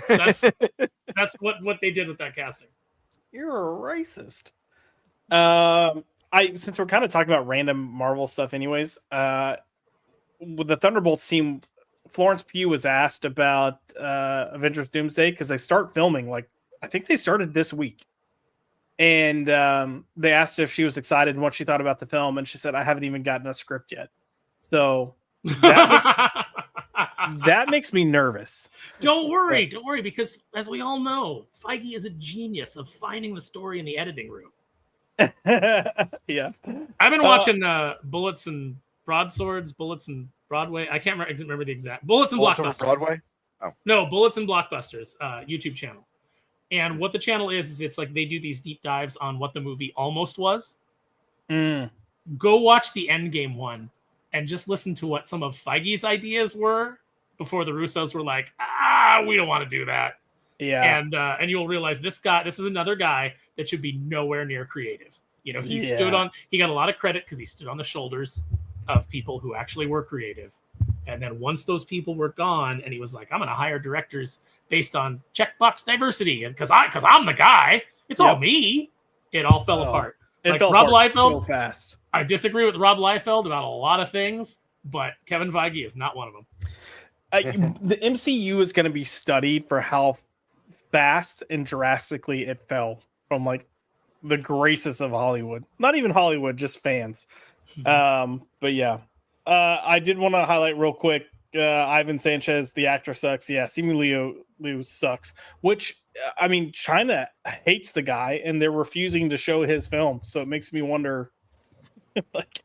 That's what they did with that casting. You're a racist. Since we're kind of talking about random Marvel stuff anyways, with the Thunderbolts team, Florence Pugh was asked about Avengers Doomsday because they start filming, like, I think they started this week. And they asked if she was excited and what she thought about the film, and she said, I haven't even gotten a script yet. So that makes me nervous. Don't worry, because as we all know, Feige is a genius of finding the story in the editing room. Yeah. I've been watching Bullets and Broadswords, Bullets and Broadway. I can't remember the exact Bullets and Blockbusters. Broadway? Oh. No, Bullets and Blockbusters, YouTube channel. And what the channel is it's like they do these deep dives on what the movie almost was. Go watch the Endgame one and just listen to what some of Feige's ideas were before the Russos were like, we don't want to do that. Yeah. And you'll realize this is another guy that should be nowhere near creative. You know, he got a lot of credit because he stood on the shoulders of people who actually were creative. And then once those people were gone and he was like, I'm going to hire directors based on checkbox diversity. And because I'm the guy, it's all me. It all fell apart. It fell Rob apart Liefeld, so fast. I disagree with Rob Liefeld about a lot of things, but Kevin Feige is not one of them. The MCU is going to be studied for how fast and drastically it fell from like the graces of Hollywood. Not even Hollywood, just fans. But yeah, I did want to highlight real quick. Ivan Sanchez, the actor, sucks. Yeah, Simu Liu sucks. Which, I mean, China hates the guy, and they're refusing to show his film. So it makes me wonder. Like,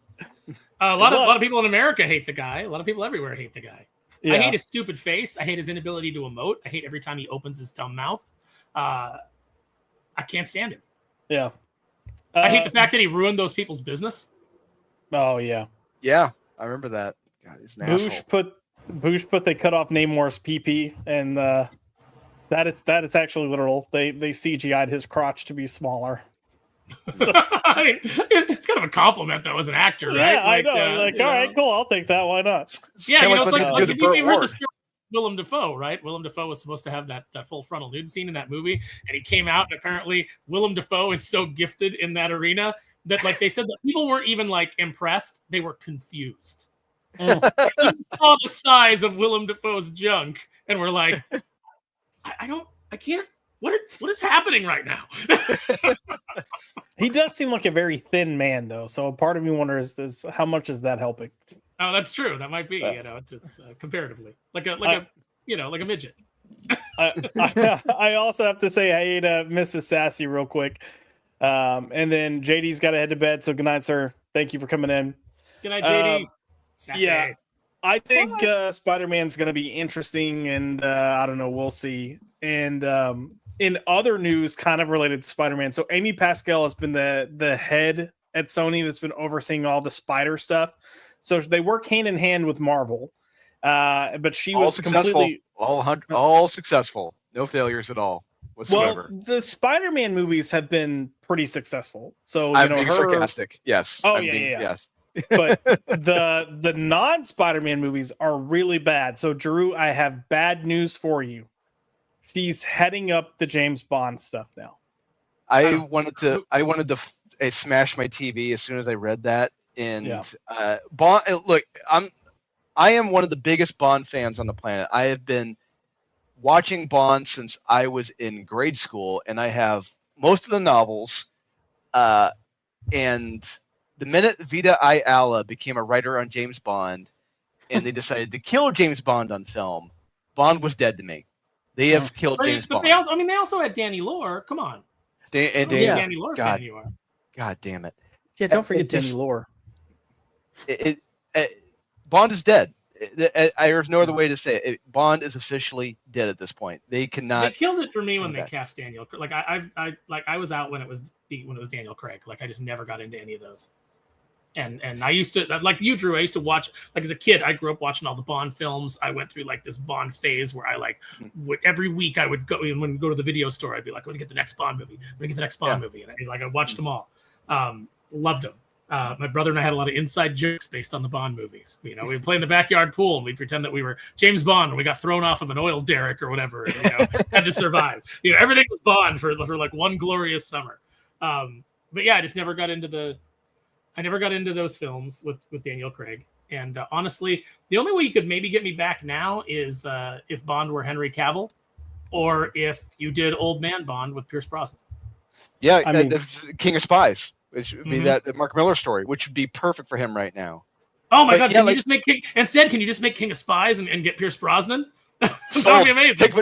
a lot of people in America hate the guy. A lot of people everywhere hate the guy. Yeah. I hate his stupid face. I hate his inability to emote. I hate every time he opens his dumb mouth. I can't stand him. Yeah. I hate the fact that he ruined those people's business. Oh yeah. Yeah, I remember that. God, he's an asshole. They cut off Namor's PP, and that is actually literal. They CGI'd his crotch to be smaller. So, I mean, it's kind of a compliment though as an actor, right? Yeah, I know. All right, cool. I'll take that. Why not? Yeah, it's like you've heard the story of Willem Dafoe, right? Willem Dafoe was supposed to have that full frontal nude scene in that movie, and he came out, and apparently Willem Dafoe is so gifted in that arena that, like, they said that people weren't even like impressed; they were confused. You saw the size of Willem Dafoe's junk, and we're like, I can't. What is happening right now? He does seem like a very thin man, though. So part of me wonders is how much is that helping? Oh, that's true. That might be. It's comparatively like a midget. I also have to say I ate Mrs. Sassy real quick, and then JD's got to head to bed. So good night, sir. Thank you for coming in. Good night, JD. Yeah, I think Spider-Man's going to be interesting, and I don't know. We'll see. And in other news, kind of related to Spider-Man, so Amy Pascal has been the head at Sony that's been overseeing all the Spider stuff. So they work hand in hand with Marvel. But she was completely all successful, no failures at all whatsoever. Well, the Spider-Man movies have been pretty successful. So I'm being sarcastic. Yes. Oh yeah. Yes. But the non-Spider-Man movies are really bad. So Drew, I have bad news for you. She's heading up the James Bond stuff now. I wanted to smash my TV as soon as I read that. And Bond. Look, I am one of the biggest Bond fans on the planet. I have been watching Bond since I was in grade school, and I have most of the novels. And the minute Vita Ayala became a writer on James Bond, and they decided to kill James Bond on film, Bond was dead to me. They have killed James Bond. They also had Danny Lore. Come on. Danny Lore fan you are. God damn it. Yeah, don't forget Danny Lore. Bond is dead. There's no other way to say it. Bond is officially dead at this point. They cannot. They killed it for me when they cast Daniel. Like I was out when it was Daniel Craig. Like I just never got into any of those. And I used to, like you, Drew. I used to watch, like as a kid, I grew up watching all the Bond films. I went through like this Bond phase where I would every week I would go and when we go to the video store, I'd be like, I'm gonna get the next Bond movie. I'm gonna get the next Bond movie, and I watched them all. Loved them. My brother and I had a lot of inside jokes based on the Bond movies. You know, we'd play in the backyard pool and we'd pretend that we were James Bond and we got thrown off of an oil derrick or whatever, and, had to survive. Everything was Bond for like one glorious summer. But yeah, I just never got into those films with Daniel Craig. And honestly, the only way you could maybe get me back now is if Bond were Henry Cavill, or if you did Old Man Bond with Pierce Brosnan. Yeah, I mean, King of Spies, which would be that Mark Miller story, which would be perfect for him right now. Oh my God! Can you just make Can you just make King of Spies and get Pierce Brosnan? That would be amazing.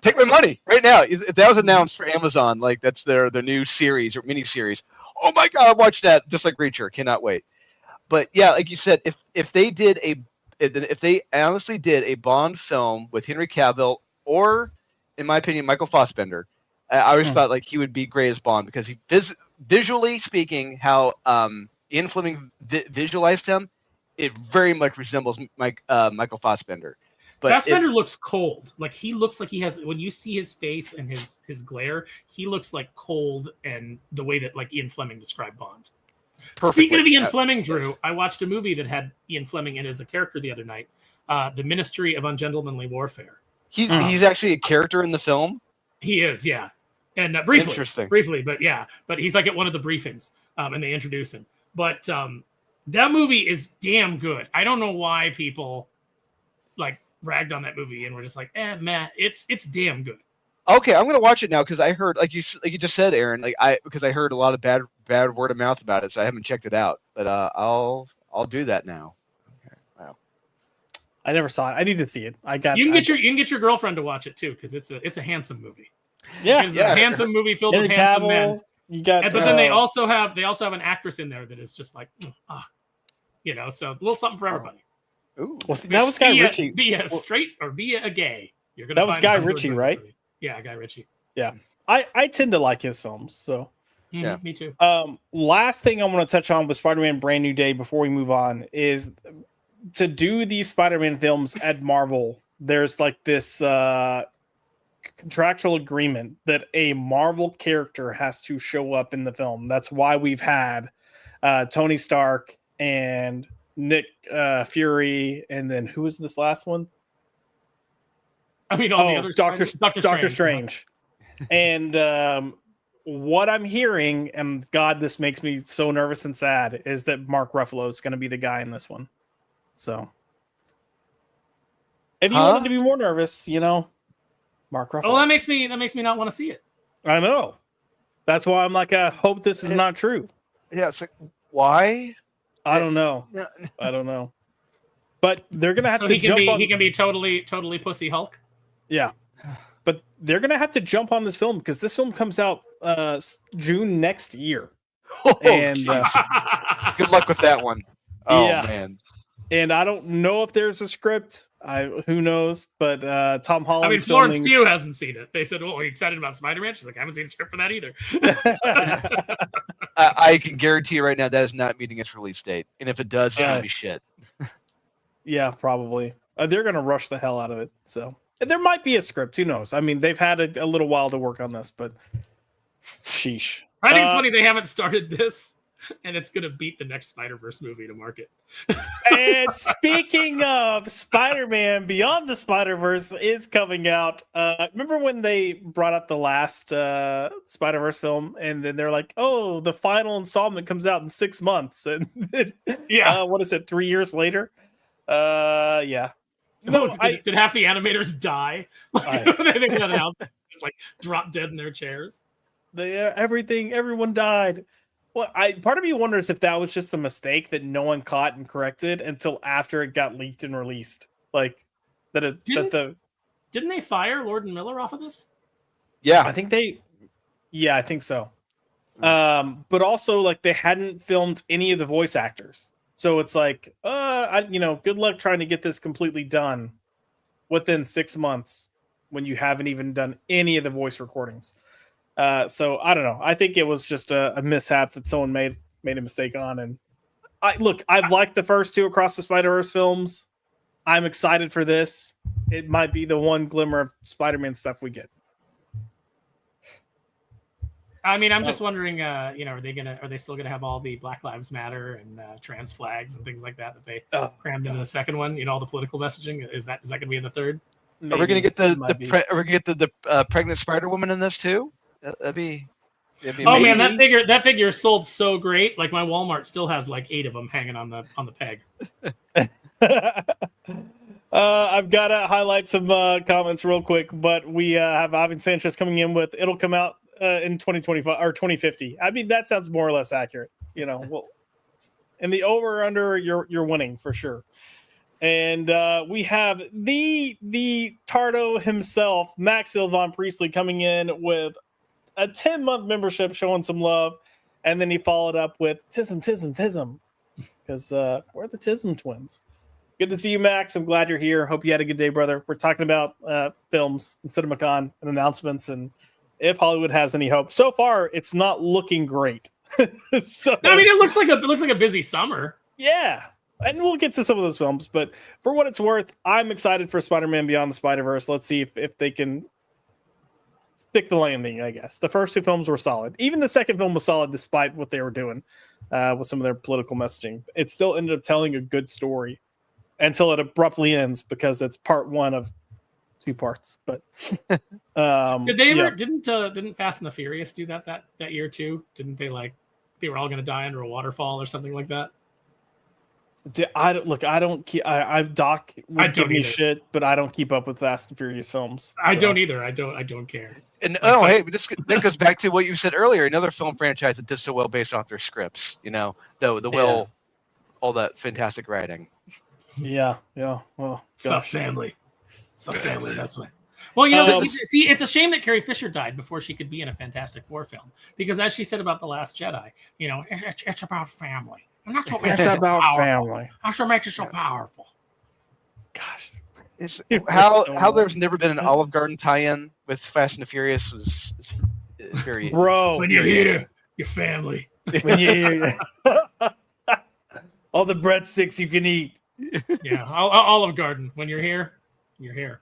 Take my money right now. If that was announced for Amazon, like that's their new series or mini series. Oh my God, I watched that just like Reacher. Cannot wait. But yeah, like you said, if they honestly did a Bond film with Henry Cavill or, in my opinion, Michael Fassbender, I always thought like he would be great as Bond because he visually speaking, how Ian Fleming visualized him, it very much resembles Michael Fassbender. But Fassbender looks cold. Like he looks like he has. When you see his face and his glare, he looks like cold, and the way that like Ian Fleming described Bond. Perfectly. Speaking of Ian Fleming, Drew, I watched a movie that had Ian Fleming in as a character the other night. The Ministry of Ungentlemanly Warfare. He's actually a character in the film. He is, yeah, and briefly, but he's like at one of the briefings, and they introduce him. But that movie is damn good. I don't know why people like ragged on that movie and we're just like, man, it's damn good. Okay, I'm gonna watch it now because I heard, like you just said, Aaron, because I heard a lot of bad word of mouth about it, so I haven't checked it out. But I'll do that now. Okay, wow. I never saw it. I need to see it. You can get your girlfriend to watch it too because it's a handsome movie. Yeah, it's a handsome movie filled with handsome men. You got, but then they also have an actress in there that is just like, so a little something for everybody. Ooh, well, that was Guy Ritchie. Be a straight or be a gay. You're gonna. That was Guy Ritchie, right? Yeah, Guy Ritchie. Yeah, I tend to like his films. So yeah, me too. Last thing I want to touch on with Spider-Man: Brand New Day before we move on is to do these Spider-Man films at Marvel. There's like this contractual agreement that a Marvel character has to show up in the film. That's why we've had Tony Stark and Nick Fury, and then who was this last one? I mean, all the others. Doctor Strange. And what I'm hearing, and God, this makes me so nervous and sad, is that Mark Ruffalo is going to be the guy in this one. So, if you wanted to be more nervous, Mark Ruffalo. Oh, that makes me not want to see it. I know. That's why I'm like, I hope this is not true. Yeah. So why? I don't know. I don't know. But they're gonna have to jump on. He can be totally pussy Hulk. Yeah, but they're gonna have to jump on this film because this film comes out June next year. And good luck with that one. Oh yeah. Man. And I don't know if there's a script. Who knows? But Tom Holland. I mean, Florence Pugh hasn't seen it. They said, "Oh, are you excited about Spider-Man?" She's like, "I haven't seen a script for that either." I can guarantee you right now that is not meeting its release date, and if it does, it's gonna be shit. Yeah, probably. They're gonna rush the hell out of it. So there might be a script. Who knows? I mean, they've had a little while to work on this, but sheesh. I think it's funny they haven't started this. And it's going to beat the next Spider-Verse movie to market. And speaking of Spider-Man, Beyond the Spider-Verse is coming out. Remember when they brought up the last Spider-Verse film? And then they're like, oh, the final installment comes out in 6 months. And then, what is it, 3 years later? Yeah. No, did half the animators die? They got announced, like, drop dead in their chairs. Everyone died. Well, part of me wonders if that was just a mistake that no one caught and corrected until after it got leaked and released. Like Didn't they fire Lord and Miller off of this? Yeah, I think I think so. But also like they hadn't filmed any of the voice actors, so it's like, good luck trying to get this completely done within 6 months when you haven't even done any of the voice recordings. So I don't know. I think it was just a mishap that someone made a mistake on. And I've liked the first two Across the Spider-Verse films. I'm excited for this. It might be the one glimmer of Spider-Man stuff we get. I mean, I'm just wondering, are they still gonna have all the Black Lives Matter and trans flags and things like that they crammed into the second one? All the political messaging. Is that gonna be in the third? Maybe. Are we gonna get the pregnant Spider Woman in this too? That'd be oh man, that figure sold so great. Like my Walmart still has like 8 of them hanging on the peg. I've got to highlight some comments real quick, but we have Ivan Sanchez coming in with it'll come out in 2025 or 2050. I mean, that sounds more or less accurate. Well, in the over or under, you're winning for sure. And we have the Tardo himself, Maxfield Von Priestley, coming in with a 10-month membership, showing some love, and then he followed up with Tism, because we're the Tism twins. Good to see you, Max. I'm glad you're here. Hope you had a good day, brother. We're talking about films and CinemaCon and announcements, and if Hollywood has any hope. So far, it's not looking great. So I mean, it looks like a busy summer. Yeah, and we'll get to some of those films, but for what it's worth, I'm excited for Spider-Man Beyond the Spider-Verse. Let's see if they can stick the landing, I guess. The first two films were solid. Even the second film was solid despite what they were doing with some of their political messaging. It still ended up telling a good story until it abruptly ends because it's part one of 2 parts. But did they ever didn't Fast and the Furious do that year too? Didn't they they were all going to die under a waterfall or something like that? Doc would give me shit, but I don't keep up with Fast and Furious films. So. I don't either. I don't care. And that goes back to what you said earlier. Another film franchise that does so well based off their scripts. All that fantastic writing. Yeah. Well, it's about family. It's about family. That's why. Well, see, it's a shame that Carrie Fisher died before she could be in a Fantastic Four film, because as she said about The Last Jedi, it's about family. And that's what makes it about family. That's what makes it so powerful. Gosh, how there's never been an Olive Garden tie-in with Fast and the Furious is very bro. When you're here, your family. When you're here, all the breadsticks you can eat. Yeah, Olive Garden. When you're here, you're here.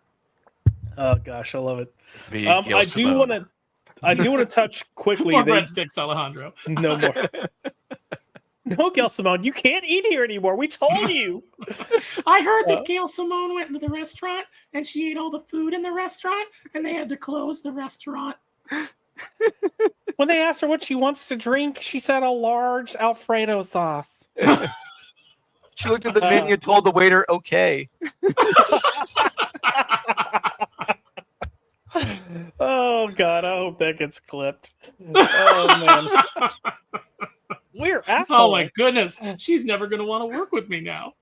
Oh gosh, I love it. I do want to touch quickly. More breadsticks, Alejandro. No more. No, Gail Simone, you can't eat here anymore. We told you. I heard that Gail Simone went into the restaurant and she ate all the food in the restaurant and they had to close the restaurant. When they asked her what she wants to drink, she said a large Alfredo sauce. She looked at the menu and told the waiter, okay. Oh, God, I hope that gets clipped. Oh, man. We're assholes. Oh my goodness, she's never going to want to work with me now.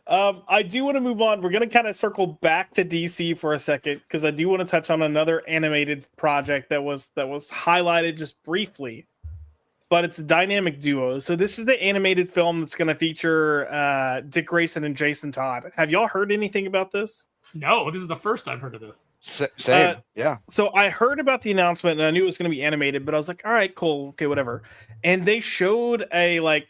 I do want to move on. We're going to kind of circle back to DC for a second because I do want to touch on another animated project that was highlighted just briefly, but it's a dynamic duo. So this is the animated film that's going to feature Dick Grayson and Jason Todd. Have y'all heard anything about this? No, this is the first I've heard of this. Same, yeah. So I heard about the announcement and I knew it was going to be animated, but I was like, all right, cool, okay, whatever. And they showed a like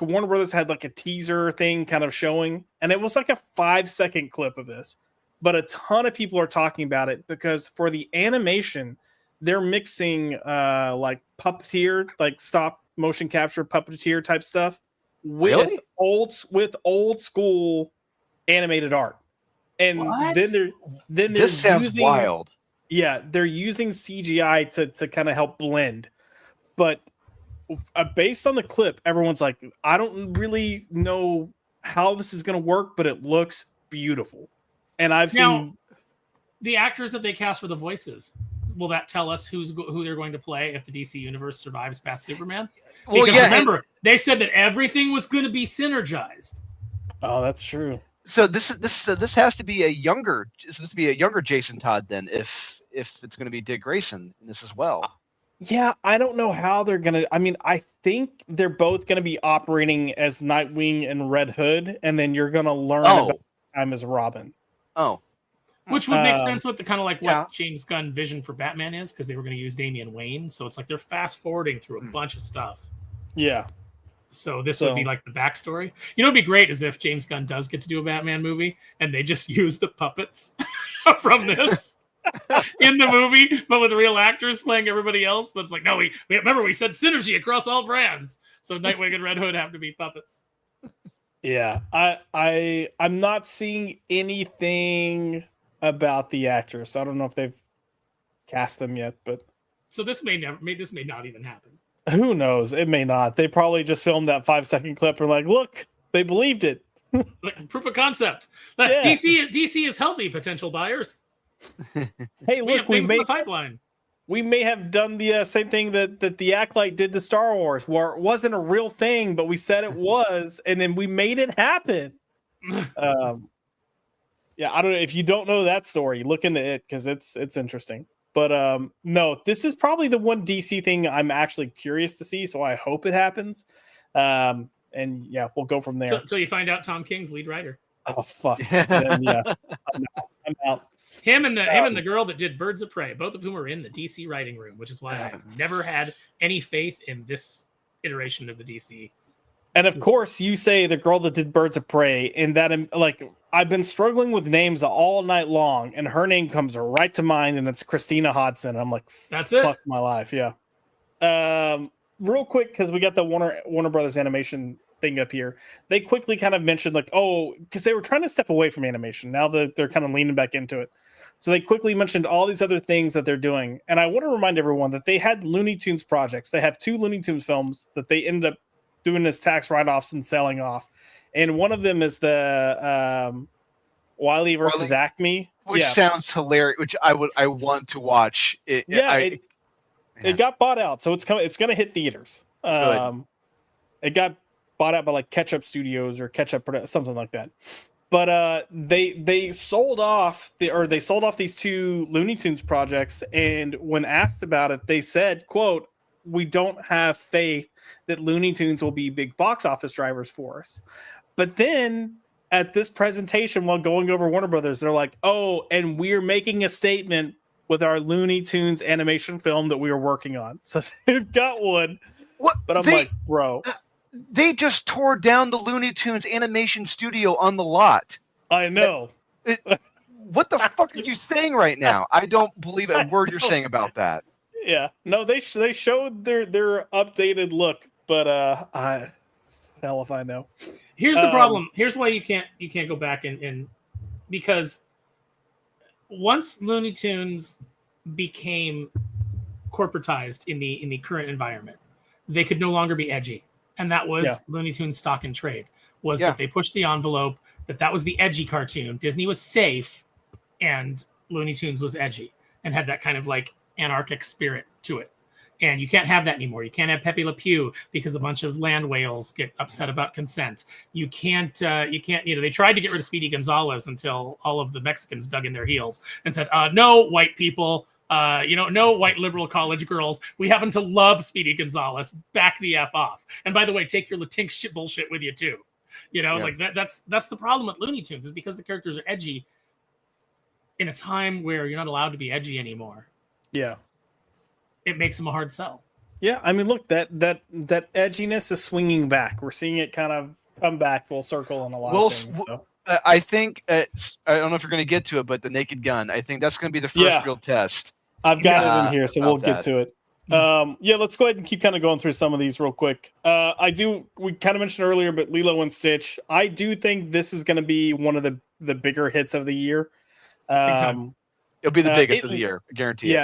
Warner Brothers had like a teaser thing kind of showing, and it was like a 5-second clip of this. But a ton of people are talking about it because for the animation, they're mixing like puppeteer, like stop motion capture puppeteer type stuff with old school animated art. And what? then they're this sounds wild. Yeah, they're using CGI to kind of help blend. But based on the clip, everyone's like, I don't really know how this is going to work, but it looks beautiful. And I've seen the actors that they cast for the voices. will that tell us who they're going to play if the DC universe survives past Superman? Well, Because yeah, remember, they said that everything was going to be synergized. Oh, that's true. so this has to be a younger. This has to be a younger Jason Todd then, if it's going to be Dick Grayson in this as well. Yeah, I don't know how they're gonna. I mean, I think they're both gonna be operating as Nightwing and Red Hood, and then you're gonna learn about time as Robin. Oh, Which would make sense with the kind of like yeah. what James Gunn vision for Batman is, because they were going to use Damian Wayne. So it's like they're fast forwarding through a bunch of stuff. Yeah. So this would be like the backstory. You know, it'd be great is if James Gunn does get to do a Batman movie and they just use the puppets from this in the movie, but with real actors playing everybody else. But it's like, no, we remember we said synergy across all brands. So Nightwing and Red Hood have to be puppets. Yeah. I'm not seeing anything about the actors. I don't know if they've cast them yet, but so this may not even happen. Who knows? It may not. They probably just filmed that 5-second clip and like, look, they believed it. Like, proof of concept. Yeah. DC is healthy, potential buyers. Hey, look, we in the pipeline. We may have done the same thing that the Acolyte did to Star Wars, where it wasn't a real thing, but we said it was, and then we made it happen. Yeah, I don't know. If you don't know that story, look into it because it's interesting. But no, this is probably the one DC thing I'm actually curious to see, so I hope it happens. And yeah, we'll go from there. Until you find out Tom King's lead writer. Oh fuck! Then, yeah, I'm out. Him and the girl that did Birds of Prey, both of whom are in the DC writing room, which is why I've never had any faith in this iteration of the DC. And of course, you say the girl that did Birds of Prey, and that like I've been struggling with names all night long, and her name comes right to mind, and it's Christina Hodson. I'm like, that's it. Fuck my life, yeah. Real quick, because we got the Warner Brothers animation thing up here. They quickly kind of mentioned like, oh, because they were trying to step away from animation. Now that they're kind of leaning back into it. So they quickly mentioned all these other things that they're doing. And I want to remind everyone that they had Looney Tunes projects. They have 2 Looney Tunes films that they ended up doing as tax write-offs and selling off. And one of them is the Wile versus Acme. Which sounds hilarious, which I want to watch. It got bought out, so it's going to hit theaters. It got bought out by like Ketchup Studios or Ketchup something like that. But they sold off these 2 Looney Tunes projects, and when asked about it, they said, quote, "We don't have faith that Looney Tunes will be big box office drivers for us." But then at this presentation, while going over Warner Brothers, they're like, "Oh, and we're making a statement with our Looney Tunes animation film that we are working on." So they've got one. What? But I'm like, bro. They just tore down the Looney Tunes animation studio on the lot. I know. What the fuck are you saying right now? I don't believe a word you're saying about that. Yeah. No, they showed their updated look, but hell if I know. Here's the problem. Here's why you can't go back and because once Looney Tunes became corporatized in the current environment, they could no longer be edgy. And that was Looney Tunes stock and trade, was that they pushed the envelope, that was the edgy cartoon. Disney was safe, and Looney Tunes was edgy and had that kind of like anarchic spirit to it. And you can't have that anymore. You can't have Pepe Le Pew because a bunch of land whales get upset about consent. You can't, they tried to get rid of Speedy Gonzalez until all of the Mexicans dug in their heels and said, no, white people, no white liberal college girls. We happen to love Speedy Gonzalez. Back the F off. And by the way, take your Latinx shit bullshit with you too. Like that's the problem with Looney Tunes, is because the characters are edgy in a time where you're not allowed to be edgy anymore. Yeah. It makes them a hard sell. Yeah. I mean, look, that edginess is swinging back. We're seeing it kind of come back full circle on a lot of things. So. I think, I don't know if you're going to get to it, but the Naked Gun, I think that's going to be the first real test. I've got it in here, so we'll get to it. Let's go ahead and keep kind of going through some of these real quick. We kind of mentioned earlier, but Lilo and Stitch, I do think this is going to be one of the bigger hits of the year. It'll be the biggest of the year, I guarantee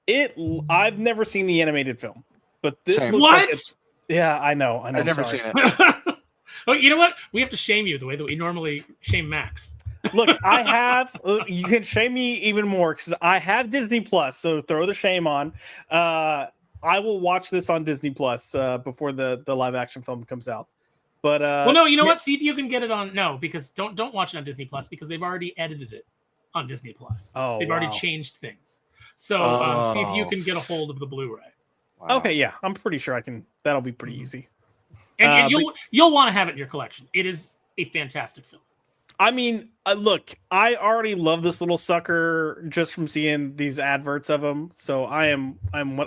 it. I've never seen the animated film, but this looks what? Like it's, yeah, I know. I've never seen it. Oh, you know what? We have to shame you the way that we normally shame Max. Look, I have. You can shame me even more because I have Disney Plus. So throw the shame on. I will watch this on Disney Plus before the live action film comes out. But well, no, you know what? See if you can get it on. No, because don't watch it on Disney Plus because they've already edited it on Disney Plus. Oh, they've already changed things. So see if you can get a hold of the Blu-ray. Wow. Okay, yeah, I'm pretty sure I can. That'll be pretty easy. And you'll want to have it in your collection. It is a fantastic film. I mean, look, I already love this little sucker just from seeing these adverts of him. So I'm I'm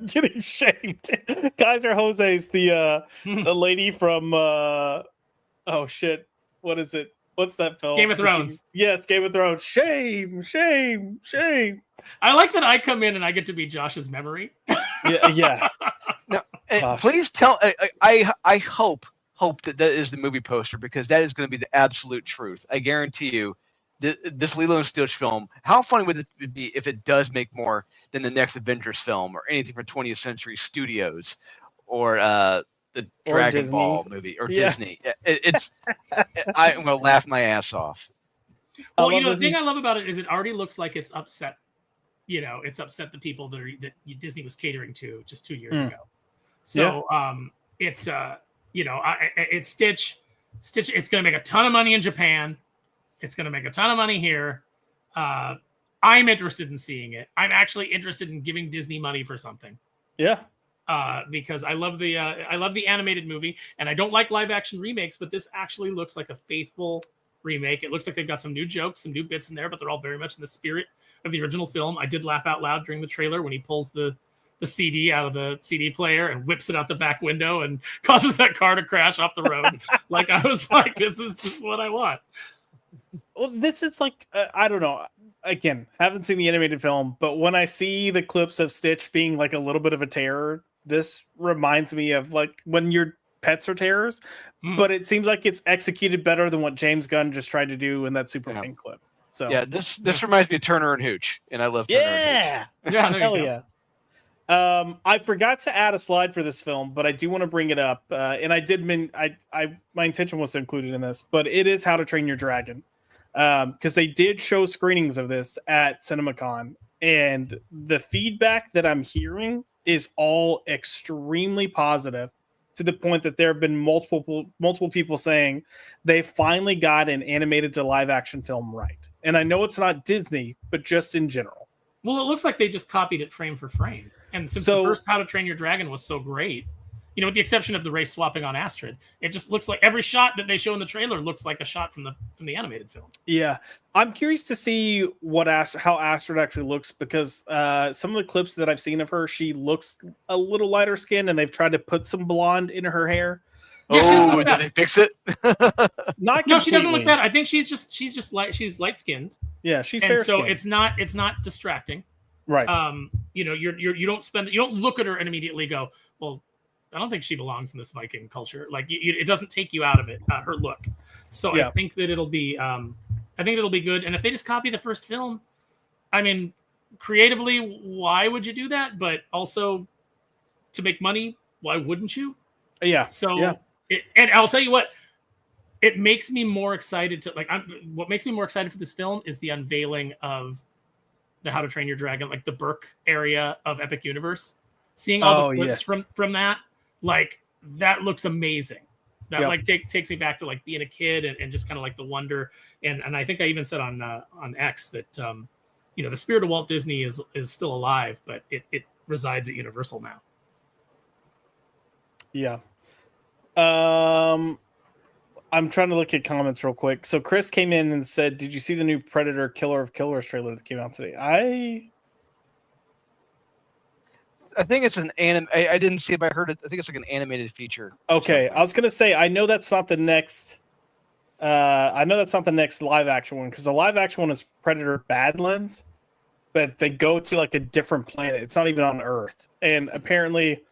getting shamed. Kaiser Jose's the lady from oh shit, what is it? What's that film? Game of Thrones. Yes, Game of Thrones. Shame, shame, shame. I like that I come in and I get to be Josh's memory. Yeah. No, please tell. I hope that is the movie poster because that is going to be the absolute truth. I guarantee you, this Lilo and Stitch film. How funny would it be if it does make more than the next Avengers film or anything from 20th Century Studios or the Dragon Ball movie or Disney? I'm going to laugh my ass off. Well, the thing I love about it is it already looks like it's upset. It's upset the people that Disney was catering to just 2 years ago. So it's Stitch. It's going to make a ton of money in Japan. It's going to make a ton of money here. I'm interested in seeing it. I'm actually interested in giving Disney money for something. Yeah. Because I love the animated movie, and I don't like live action remakes, but this actually looks like a faithful remake. It looks like they've got some new jokes, some new bits in there, but they're all very much in the spirit of the original film. I did laugh out loud during the trailer when he pulls the CD out of the CD player and whips it out the back window and causes that car to crash off the road. Like I was like, this is what I want. Well, this is like I don't know. Again, haven't seen the animated film, but when I see the clips of Stitch being like a little bit of a terror, this reminds me of like when your pets are terrors. But it seems like it's executed better than what James Gunn just tried to do in that Superman clip. So yeah, this reminds me of Turner and Hooch, and I love Turner and Hooch. Yeah, hell yeah. I forgot to add a slide for this film, but I do want to bring it up. And I did my intention was to include it in this, but it is How to Train Your Dragon. Because they did show screenings of this at CinemaCon, and the feedback that I'm hearing is all extremely positive to the point that there have been multiple people saying they finally got an animated to live action film right. And I know it's not Disney, but just in general. Well, it looks like they just copied it frame for frame. And since the first How to Train Your Dragon was so great, with the exception of the race swapping on Astrid, it just looks like every shot that they show in the trailer looks like a shot from the animated film. Yeah, I'm curious to see how Astrid actually looks because some of the clips that I've seen of her, she looks a little lighter skinned, and they've tried to put some blonde in her hair. Yeah, did they fix it? Not no, she doesn't look bad. I think she's light skinned. Yeah, she's fair so skinned. it's not distracting. Right. You don't look at her and immediately go, well, I don't think she belongs in this Viking culture. Like it doesn't take you out of it, her look. So I think that it'll be good. And if they just copy the first film, I mean, creatively, why would you do that? But also to make money, why wouldn't you? Yeah. So and I'll tell you what, it makes me more excited what makes me more excited for this film is the unveiling of the How to Train Your Dragon, like the Burke area of Epic Universe. Seeing all the clips from that. Like that looks amazing. That takes me back to like being a kid and just kind of like the wonder. And I think I even said on X that the spirit of Walt Disney is still alive, but it resides at Universal now. Yeah. I'm trying to look at comments real quick. So Chris came in and said, "Did you see the new Predator Killer of Killers trailer that came out today?" I think it's an anime. I didn't see it, but I heard it. I think it's like an animated feature. Okay, I was gonna say I know that's not the next. I know that's not the next live action one because the live action one is Predator Badlands, but they go to like a different planet. It's not even on Earth, and apparently,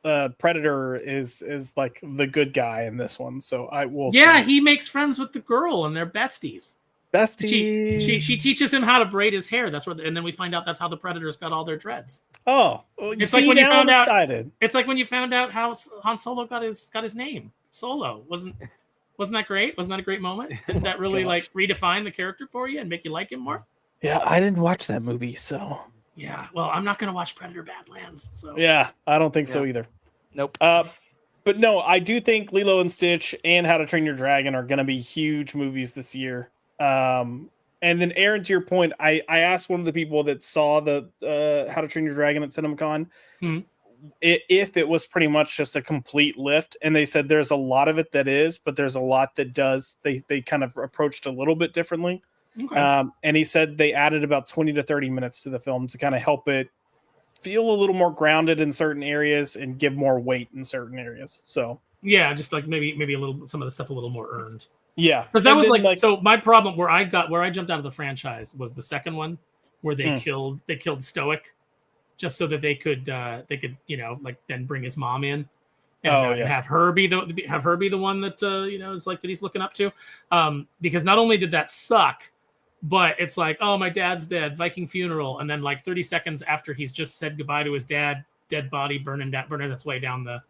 Predator is like the good guy in this one. So I will. Yeah, he makes friends with the girl, and they're besties. She teaches him how to braid his hair. That's what, and then we find out that's how the Predators got all their dreads. Oh, it's like when you found out. Excited. It's like when you found out how Han Solo got his name. Solo wasn't. Wasn't that great? Wasn't that a great moment? Didn't that really like redefine the character for you and make you like him more? Yeah, I didn't watch that movie, so. Yeah, well, I'm not going to watch Predator Badlands, so. Yeah, I don't think so either. Nope. But no, I do think Lilo and Stitch and How to Train Your Dragon are going to be huge movies this year. And then, Aaron, to your point, I asked one of the people that saw the How to Train Your Dragon at CinemaCon if it was pretty much just a complete lift, and they said there's a lot of it that is, but there's a lot that does. They kind of approached a little bit differently. Okay. And he said they added about 20 to 30 minutes to the film to kind of help it feel a little more grounded in certain areas and give more weight in certain areas. So yeah, just like maybe a little, some of the stuff a little more earned. Yeah, because that was like so. My problem where I jumped out of the franchise was the second one where they killed Stoic, just so that they could like then bring his mom in and have her be the one that is like that he's looking up to, because not only did that suck, but it's like, oh, my dad's dead, Viking funeral, and then like 30 seconds after he's just said goodbye to his dad, dead body burning its way down the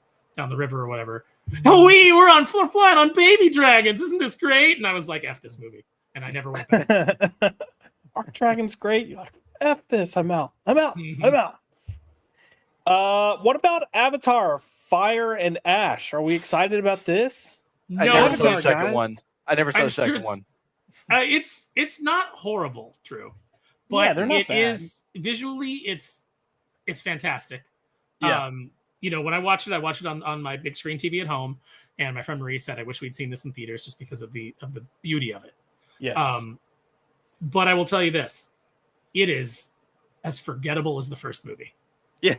river or whatever. Oh, we're flying on baby dragons. Isn't this great? And I was like, F this movie. And I never went back. Our dragon's great. You're like, F this. I'm out. I'm out. What about Avatar, Fire and Ash? Are we excited about this? I never saw the second one. It's not horrible, Drew. But they're not it bad. Is visually it's fantastic. Yeah. When I watched it on my big screen TV at home, and my friend Marie said, I wish we'd seen this in theaters just because of the beauty of it. Yes. But I will tell you this, it is as forgettable as the first movie. Yeah.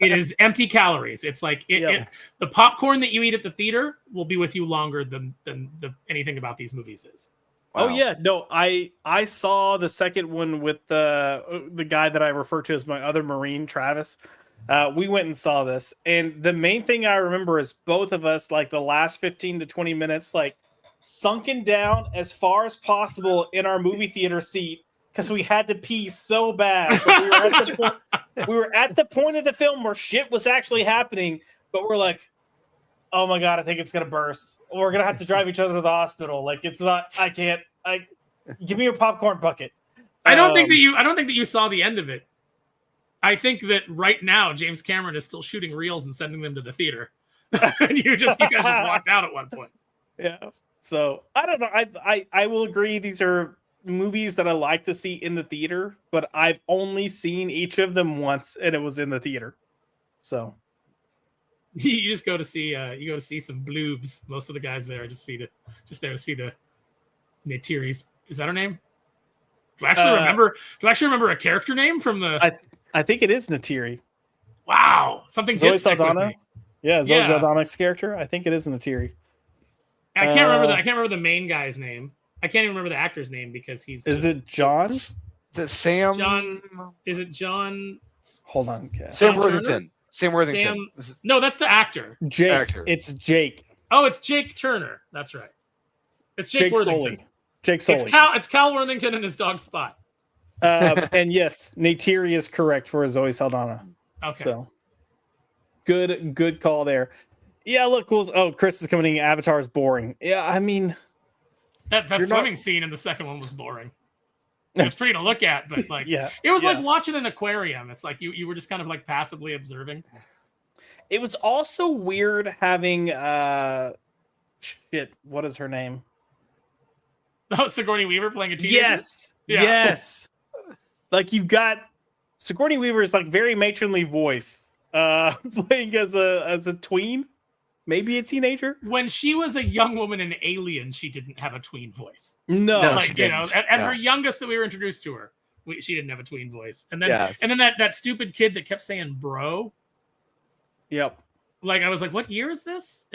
It is empty calories. It's like the popcorn that you eat at the theater will be with you longer than anything about these movies is. Wow. Oh yeah, no, I saw the second one with the guy that I refer to as my other Marine, Travis. We went and saw this, and the main thing I remember is both of us, like the last 15 to 20 minutes, like sunken down as far as possible in our movie theater seat because we had to pee so bad. But we were at the point of the film where shit was actually happening, but we're like, oh my God, I think it's going to burst. We're going to have to drive each other to the hospital. Like, it's not, I can't, give me a popcorn bucket. I don't think that you saw the end of it. I think that right now, James Cameron is still shooting reels and sending them to the theater. And you guys just walked out at one point. Yeah. So I don't know. I will agree. These are movies that I like to see in the theater, but I've only seen each of them once, and it was in the theater. So you just go to see some bloobs. Most of the guys there are just there to see the Neytiri's. Is that her name? Do I actually remember a character name from the? I think it is Neytiri. Wow, something Zoe did stick with Saldana. me. Yeah, Zoe Saldana's character. I think it is Neytiri. I can't remember I can't remember the main guy's name. I can't even remember the actor's name because he's. Is it John? Is it Sam? John? Is it John? Hold on, Sam Worthington. Sam Worthington. No, that's the actor. Jake. Actor. It's Jake. Oh, it's Jake Turner. That's right. It's Jake Worthington. Sully. Jake Sully. It's Cal Worthington and his dog Spot. And yes, Neytiri is correct for Zoe Saldana. Okay. So good call there. Yeah, look, Chris is coming in. Avatar is boring. Yeah, I mean, that swimming scene in the second one was boring. It was pretty to look at, but like, it was like watching an aquarium. It's like you were just kind of like passively observing. It was also weird having what is her name? Oh, Sigourney Weaver playing a teenager. Yes. Like you've got Sigourney Weaver's like very matronly voice, playing as a tween, maybe a teenager. When she was a young woman in Alien, she didn't have a tween voice. No, like at her youngest that we were introduced to her, she didn't have a tween voice. And then that stupid kid that kept saying "bro." Yep. Like I was like, what year is this?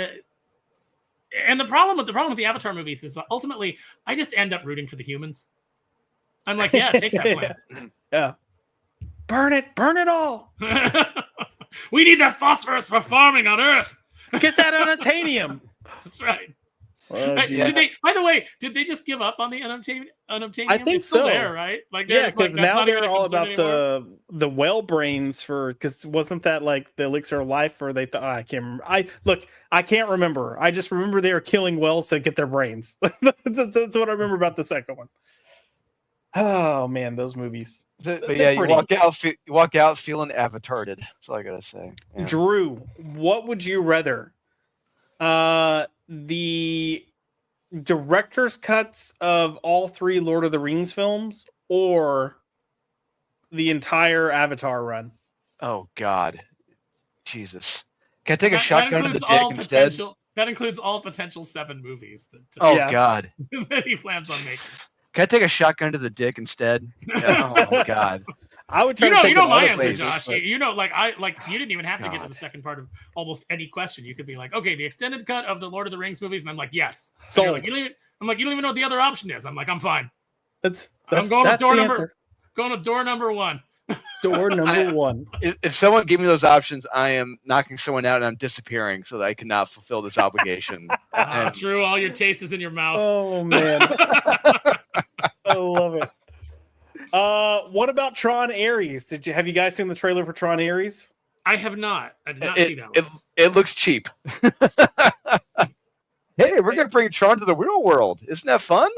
And the problem with the Avatar movies is ultimately I just end up rooting for the humans. I'm like, yeah, take that planet. Yeah. Burn it all. We need that phosphorus for farming on Earth. Get that unobtainium. That's right. Oh, Right, geez. did they? By the way, did they just give up on the unobtainium? I think it's still so. there, right? Like, Yeah, there's because like that's now not even they're a all concern about anymore. the whale brains because wasn't that like the elixir of life? Or they thought I can't remember. I can't remember. I just remember they were killing whales to get their brains. That's what I remember about the second one. Oh man, those movies. But They're yeah, you pretty. walk out feeling avatarded. That's all I gotta say. Yeah. Drew, what would you rather? The director's cuts of all 3 Lord of the Rings films or the entire Avatar run? Oh God, Jesus! Can I take And a that shotgun to the includes dick all instead? potential. That includes all potential 7 movies Oh Yeah. God! that he plans on making. Can I take a shotgun to the dick instead? Oh my God! I would try You to know, take you know them my other answer, places, Josh. but You know, you didn't even have to get to God. the second part of almost any question. You could be like, okay, the extended cut of the Lord of the Rings movies, and I'm like, yes. And sold. you're like, you don't even know what the other option is. I'm like, I'm fine. That's I'm going with door the number. answer. Going with door number 1. Door number 1. If someone gave me those options, I am knocking someone out and I'm disappearing so that I cannot fulfill this obligation. And- True, all your taste is in your mouth. Oh man, I love it. What about Tron Ares? Have you guys seen the trailer for Tron Ares? I have not. I did not see that one. it looks cheap. Hey, we're gonna bring Tron to the real world. Isn't that fun?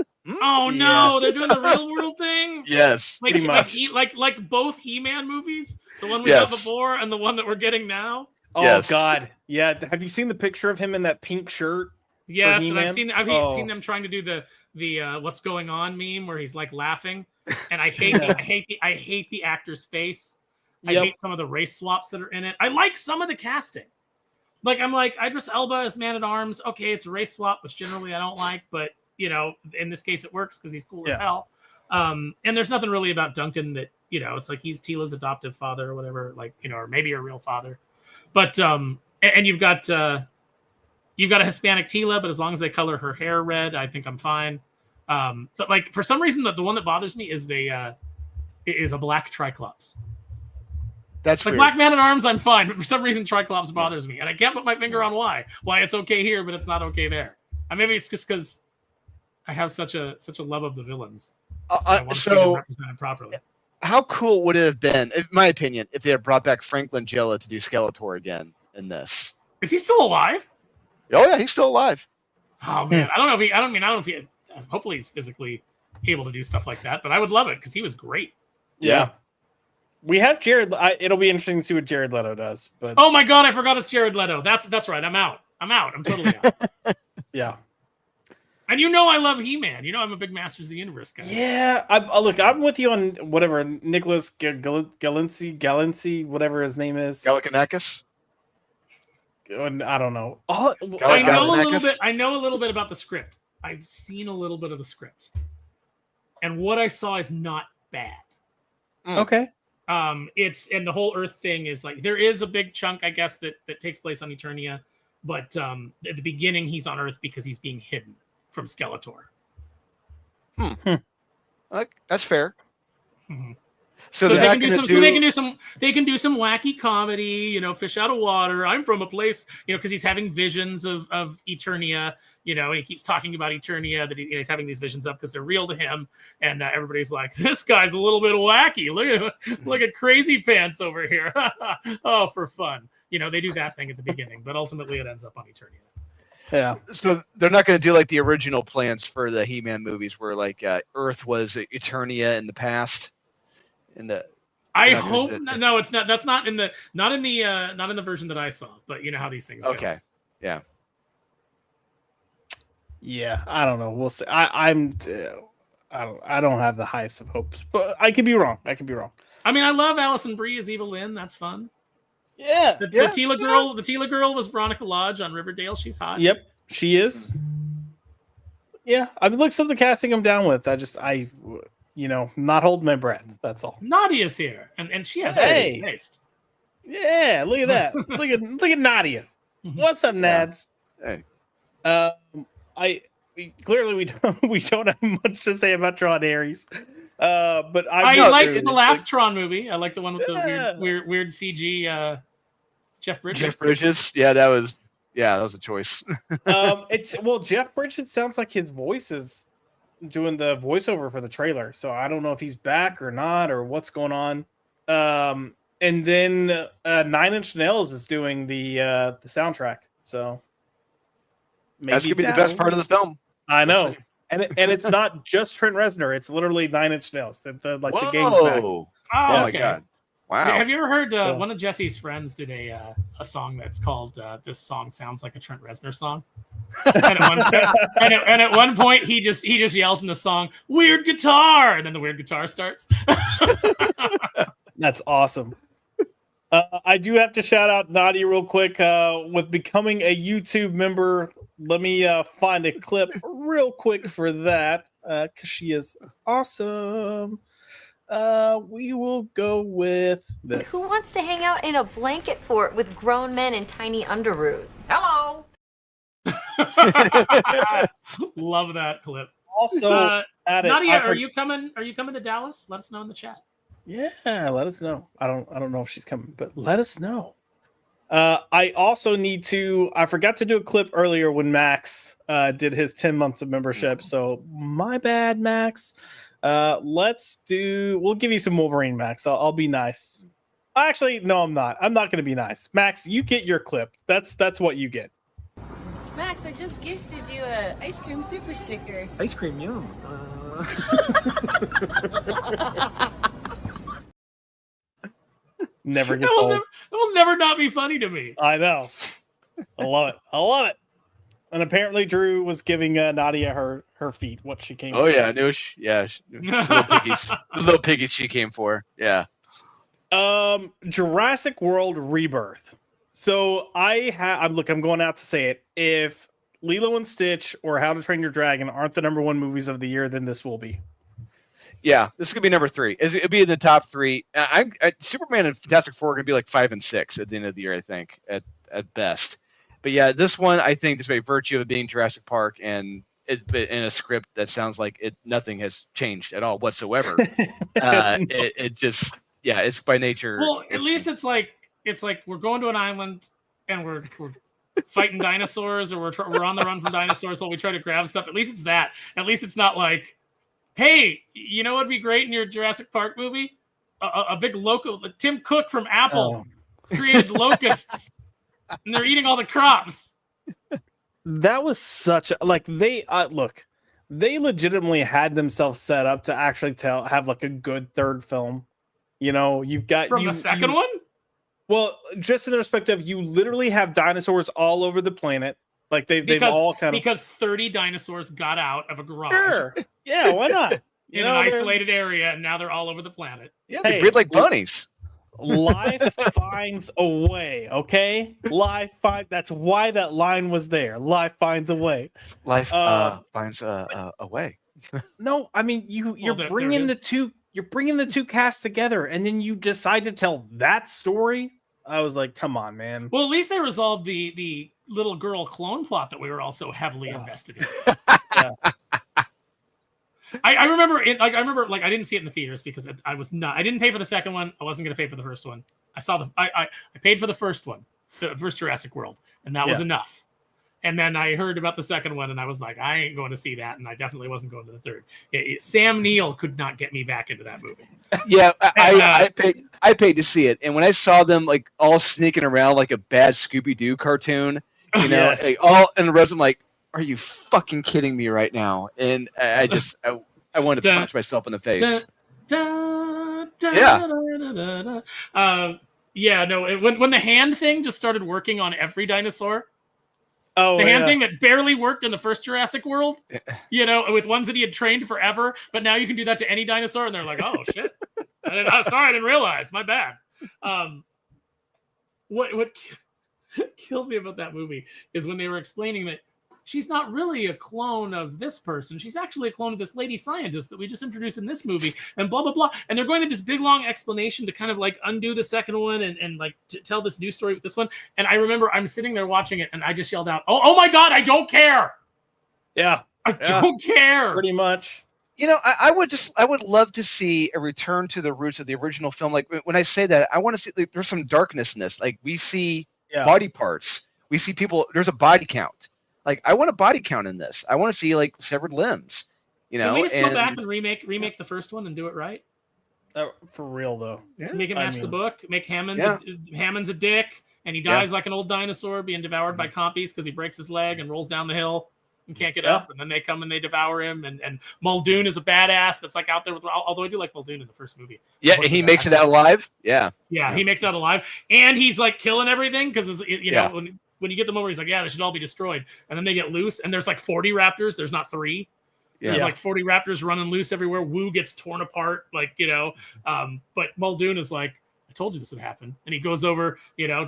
Oh Yeah. no, they're doing the real world thing. Yes. Like, Pretty much. like both He-Man movies, the one we Yes. got before and the one that we're getting now. Oh Yes. God, yeah. Have you seen the picture of him in that pink shirt? Yes, and He-Man? I've seen them trying to do the what's going on meme where he's like laughing, and I hate I hate the actor's face. I Yep. hate some of the race swaps that are in it. I like some of the casting. Like I'm like Idris Elba as Man at Arms. Okay, it's a race swap, which generally I don't like, but you know, in this case it works because he's cool as Yeah. hell. And there's nothing really about Duncan that it's like he's Tila's adoptive father or whatever, like or maybe a real father. But and you've got a Hispanic Tila, but as long as they color her hair red, I think I'm fine. But like for some reason, the one that bothers me is is a black Triclops. That's Like weird. Black Man at Arms, I'm fine, but for some reason Triclops bothers me, and I can't put my finger on why it's okay here, but it's not okay there. Maybe it's just because I have such a love of the villains. I want to see them So, represented properly. how cool would it have been, in my opinion, if they had brought back Frank Langella to do Skeletor again in this? Is he still alive? Oh yeah, he's still alive. Oh man, I don't know if he. Hopefully, he's physically able to do stuff like that, but I would love it because he was great. Yeah. We have Jared. It'll be interesting to see what Jared Leto does. But Oh my god, I forgot it's Jared Leto. That's right. I'm out. I'm totally out. yeah, And I love He-Man. I'm a big Masters of the Universe guy. yeah. I'm with you on whatever Nicholas Galancy, whatever his name is. Galifianakis. I don't know. I I know a little bit about the script. I've seen a little bit of the script, and what I saw is not bad. Okay. It's and the whole Earth thing is like there is a big chunk, I guess, that takes place on Eternia, but at the beginning he's on Earth because he's being hidden from Skeletor. That's fair. Mm-hmm. So they they're can not do going to some. They can do some wacky comedy. Fish out of water. I'm from a place. Because he's having visions of Eternia. And he keeps talking about Eternia that he's having these visions of because they're real to him. And everybody's like, this guy's a little bit wacky. Look at Crazy Pants over here. Oh, for fun. They do that thing at the beginning, but ultimately it ends up on Eternia. Yeah. So they're not going to do like the original plans for the He-Man movies, where like Earth was Eternia in the past. I hope no, it's not. That's not in the version that I saw. But you know how these things go. Okay. Yeah. Yeah, I don't know. We'll see. I don't have the highest of hopes, but I could be wrong. I love Alison Brie as Eva Lynn. That's fun. Yeah. The Tila girl was Veronica Lodge on Riverdale. She's hot. Yep, she is. Yeah, look, something casting him down with. Not holding my breath. That's all. Nadia's here, and she has Hey. a taste. Yeah, look at that. look at Nadia. What's up, Nads? Hey. Clearly we don't have much to say about Tron Ares. But I liked the last Tron movie. I like the one with the weird CG Jeff Bridges. Jeff Bridges. Yeah, that was Yeah, that was a choice. It's Jeff Bridges sounds like his voice is doing the voiceover for the trailer, so I don't know if he's back or not or what's going on. And then 9 Inch Nails is doing the soundtrack, so maybe That's gonna be the best part of the film. I We'll know, see. and it's not just Trent Reznor; it's literally 9 Inch Nails. The Whoa! gang's back. Oh, my okay. god! Wow. Have you ever heard Yeah. one of Jesse's friends did a song that's called "This Song Sounds Like a Trent Reznor Song"? and at one point he just yells in the song, "Weird guitar," and then the weird guitar starts. That's awesome. I do have to shout out Nadia real quick with becoming a YouTube member. Let me find a clip real quick for that because she is awesome. We will go with this. Who wants to hang out in a blanket fort with grown men in tiny underoos? Hello. Love that clip. Also, Nadia, are you coming? Are you coming to Dallas? Let us know in the chat. Yeah, let us know. I don't know if she's coming, but let us know. I also need to. I forgot to do a clip earlier when Max did his 10 months of membership. So my bad, Max. We'll give you some Wolverine, Max. I'll be nice. Actually, no, I'm not. I'm not going to be nice. Max, you get your clip. That's what you get. Max, I just gifted you a ice cream super sticker. Ice cream, yum. Never gets old. It will never not be funny to me. I know. I love it. And apparently Drew was giving Nadia her feet, what she came Oh for. yeah, little piggies she came for. Yeah. Jurassic World Rebirth. So I'm going out to say it. If Lilo and Stitch or How to Train Your Dragon aren't the #1 movies of the year, then this will be. Yeah, this is gonna be number 3. It'll be in the top 3. Superman and Fantastic Four are gonna be like 5 and 6 at the end of the year, I think, at best. But yeah, this one I think just by virtue of being Jurassic Park and it in a script that sounds like nothing has changed at all whatsoever. It just it's by nature. Well, at least it's like we're going to an island and we're fighting dinosaurs, or we're on the run from dinosaurs while we try to grab stuff. At least it's that. At least it's not like, hey, you know what'd be great in your Jurassic Park movie? A big local. Tim Cook from Apple created locusts, and they're eating all the crops. That was such they legitimately had themselves set up to actually have like a good third film. You know, you've got from the second one. Well, just in the respect of you literally have dinosaurs all over the planet. Like they've all kind of because 30 dinosaurs got out of a garage. Sure. Yeah, why not? In an isolated area, and now they're all over the planet. Yeah, they breed like bunnies. Life finds a way, okay? That's why that line was there. Life finds a way. Life finds a way. No, I mean you're bringing the two casts together, and then you decide to tell that story. I was like, come on, man. Well, at least they resolved the little girl clone plot that we were also heavily invested in. Yeah. I remember it. Like I remember, I didn't see it in the theaters because I didn't pay for the second one. I wasn't going to pay for the first one. I paid for the first one, the first Jurassic World, and that was enough. And then I heard about the second one, and I was like, I ain't going to see that, and I definitely wasn't going to the third. Sam Neill could not get me back into that movie. Yeah, I paid to see it, and when I saw them like all sneaking around like a bad Scooby-Doo cartoon, you know, like, all in the rest, I'm like, are you fucking kidding me right now? And I wanted to punch myself in the face. When the hand thing just started working on every dinosaur. Oh, the hand thing that barely worked in the first Jurassic World, you know, with ones that he had trained forever, but now you can do that to any dinosaur, and they're like, "Oh shit! Sorry, I didn't realize. My bad." What killed me about that movie is when they were explaining that she's not really a clone of this person. She's actually a clone of this lady scientist that we just introduced in this movie, and blah, blah, blah. And they're going to this big, long explanation to kind of like undo the second one and like to tell this new story with this one. And I remember I'm sitting there watching it, and I just yelled out, oh my God, I don't care. Yeah. I don't care. Pretty much. You know, I would love to see a return to the roots of the original film. Like when I say that, I want to see there's some darkness in this. Like we see body parts. We see people. There's a body count. Like, I want a body count in this. I want to see like severed limbs. You know, Can we just and go back and remake the first one and do it right? For real though. yeah. Make it match the book. Make Hammond. Yeah. Hammond's a dick, and he dies like an old dinosaur, being devoured by compies because he breaks his leg and rolls down the hill and can't get up. And then they come and they devour him. And Muldoon is a badass that's like out there with. Although I do like Muldoon in the first movie. Yeah, and he makes it out alive. Yeah. Yeah, he makes it out alive, and he's like killing everything because you know when you get them over, he's like, yeah, they should all be destroyed. And then they get loose, and there's like 40 raptors. There's not 3. There's like 40 raptors running loose everywhere. Wu gets torn apart, like, you know. But Muldoon is like, I told you this would happen. And he goes over, you know,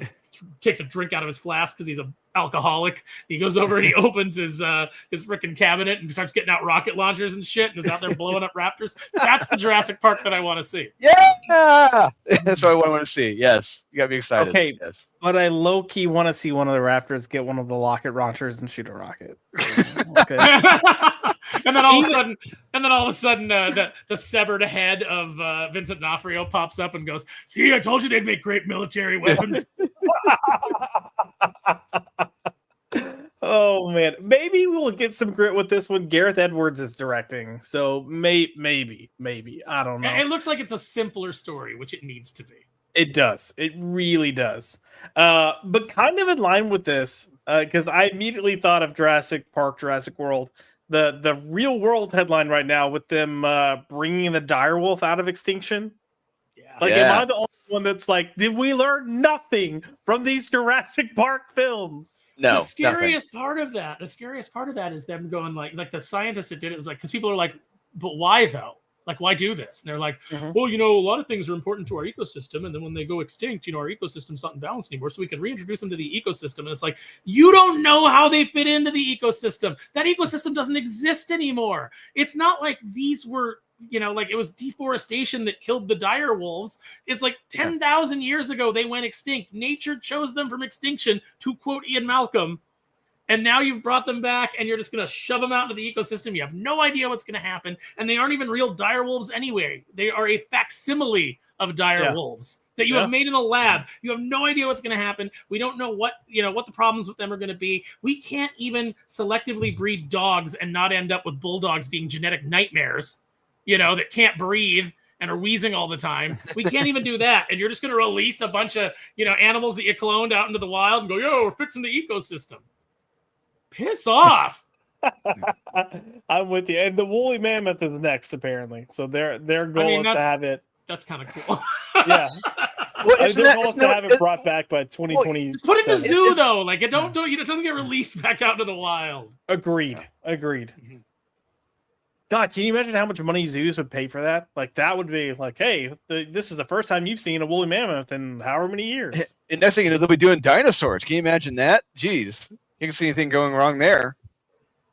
takes a drink out of his flask because he's an alcoholic. He goes over and he opens his freaking cabinet and starts getting out rocket launchers and shit and is out there blowing up raptors. That's the Jurassic Park that I want to see. Yeah, that's what I want to see. Yes, you got me excited. Okay, yes. But I low key want to see one of the raptors get one of the rocket launchers and shoot a rocket. Okay. And then all of a sudden, the severed head of Vincent D'Onofrio pops up and goes, "See, I told you they'd make great military weapons." Oh man, maybe we'll get some grit with this one. Gareth Edwards is directing, so maybe I don't know. It looks like it's a simpler story, which it needs to be. It does. It really does. But kind of in line with this, because I immediately thought of Jurassic Park, Jurassic World. The real world headline right now with them bringing the direwolf out of extinction. Yeah. Like, am I the only one that's like, did we learn nothing from these Jurassic Park films? The No. scariest part of that is them going like the scientist that did it was like, because people are like, but why though? Like, why do this? And they're like, well, you know, a lot of things are important to our ecosystem. And then when they go extinct, you know, our ecosystem's not in balance anymore. So we can reintroduce them to the ecosystem. And it's like, you don't know how they fit into the ecosystem. That ecosystem doesn't exist anymore. It's not like these were, you know, like it was deforestation that killed the dire wolves. It's like 10,000 years ago, they went extinct. Nature chose them from extinction, to quote Ian Malcolm. And now you've brought them back and you're just going to shove them out into the ecosystem. You have no idea what's going to happen. And they aren't even real dire wolves anyway. They are a facsimile of dire wolves that you have made in a lab. You have no idea what's going to happen. We don't know what the problems with them are going to be. We can't even selectively breed dogs and not end up with bulldogs being genetic nightmares, you know, that can't breathe and are wheezing all the time. We can't even do that. And you're just going to release a bunch of, you know, animals that you cloned out into the wild and go, yo, we're fixing the ecosystem. Piss off. I'm with you. And the woolly mammoth is next, apparently. So their goal is to have it. That's kind of cool. Yeah. Well, their goal is to have it brought back by 2020. Put it in the zoo though. Like it doesn't get released back out into the wild. Agreed. God, can you imagine how much money zoos would pay for that? Like, that would be like, hey, this is the first time you've seen a woolly mammoth in however many years. And next thing they'll be doing dinosaurs. Can you imagine that? Jeez. You can see anything going wrong there.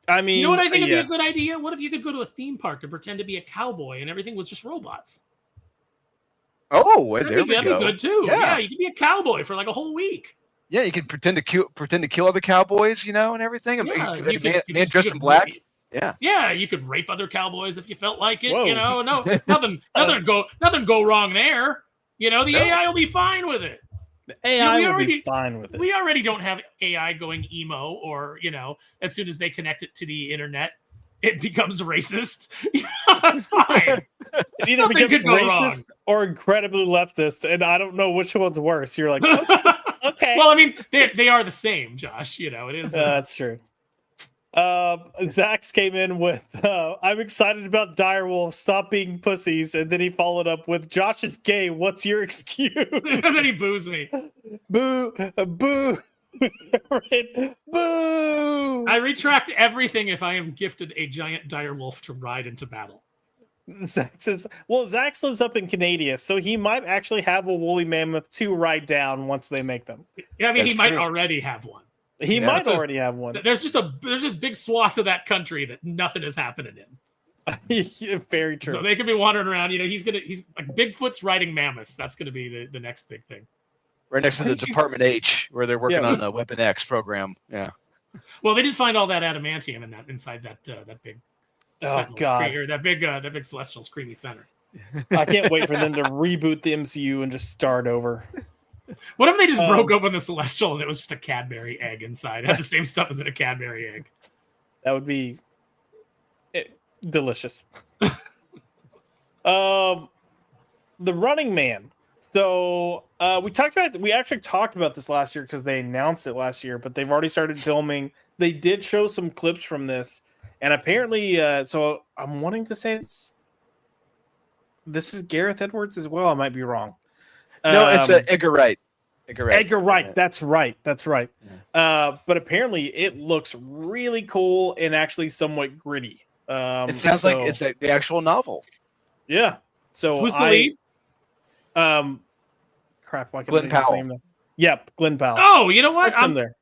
I mean, you know what I think would be a good idea? What if you could go to a theme park and pretend to be a cowboy and everything was just robots? Oh, there we go. That'd be good too. Yeah, you could be a cowboy for like a whole week. Yeah, you could pretend to kill other cowboys, you know, and everything. Yeah, man dressed in black. Yeah, you could rape other cowboys if you felt like it. Whoa. You know, nothing go wrong there. You know, the AI will be fine with it. The AI will be fine with it. We already don't have AI going emo, or, you know, as soon as they connect it to the internet, it becomes racist. That's fine. It either becomes racist or incredibly leftist, and I don't know which one's worse. You're like, okay. Well, I mean, they are the same, Josh. You know, it is. That's true. Zax came in with, I'm excited about direwolves, stop being pussies, and then he followed up with, Josh is gay, what's your excuse? And then he boos me. Boo, boo, boo. I retract everything if I am gifted a giant direwolf to ride into battle. Zax says, well, Zax lives up in Canada, so he might actually have a woolly mammoth to ride down once they make them. Yeah, I mean, he might already have one. He might already have one. There's just big swaths of that country that nothing is happening in. Very true. So they could be wandering around. You know, he's like Bigfoot's riding mammoths. That's going to be the next big thing. Right next to the Department H, where they're working on the Weapon X program. Yeah. Well, they did find all that adamantium inside that big. Oh God! That big Celestial's creamy center. I can't wait for them to reboot the MCU and just start over. What if they just broke open the Celestial and it was just a Cadbury egg inside? It had the same stuff as in a Cadbury egg. That would be delicious. The Running Man. So we actually talked about this last year because they announced it last year, but they've already started filming. They did show some clips from this, and apparently, so I'm wanting to say this is Gareth Edwards as well. I might be wrong. No, it's Edgar Wright. Edgar Wright. Yeah. That's right. Yeah. But apparently, it looks really cool and actually somewhat gritty. It sounds like it's the actual novel. Yeah. So who's the lead? Crap. Why can't Glenn I think of his Powell. name now? Yep, Glenn Powell. Oh, you know what? That's in there.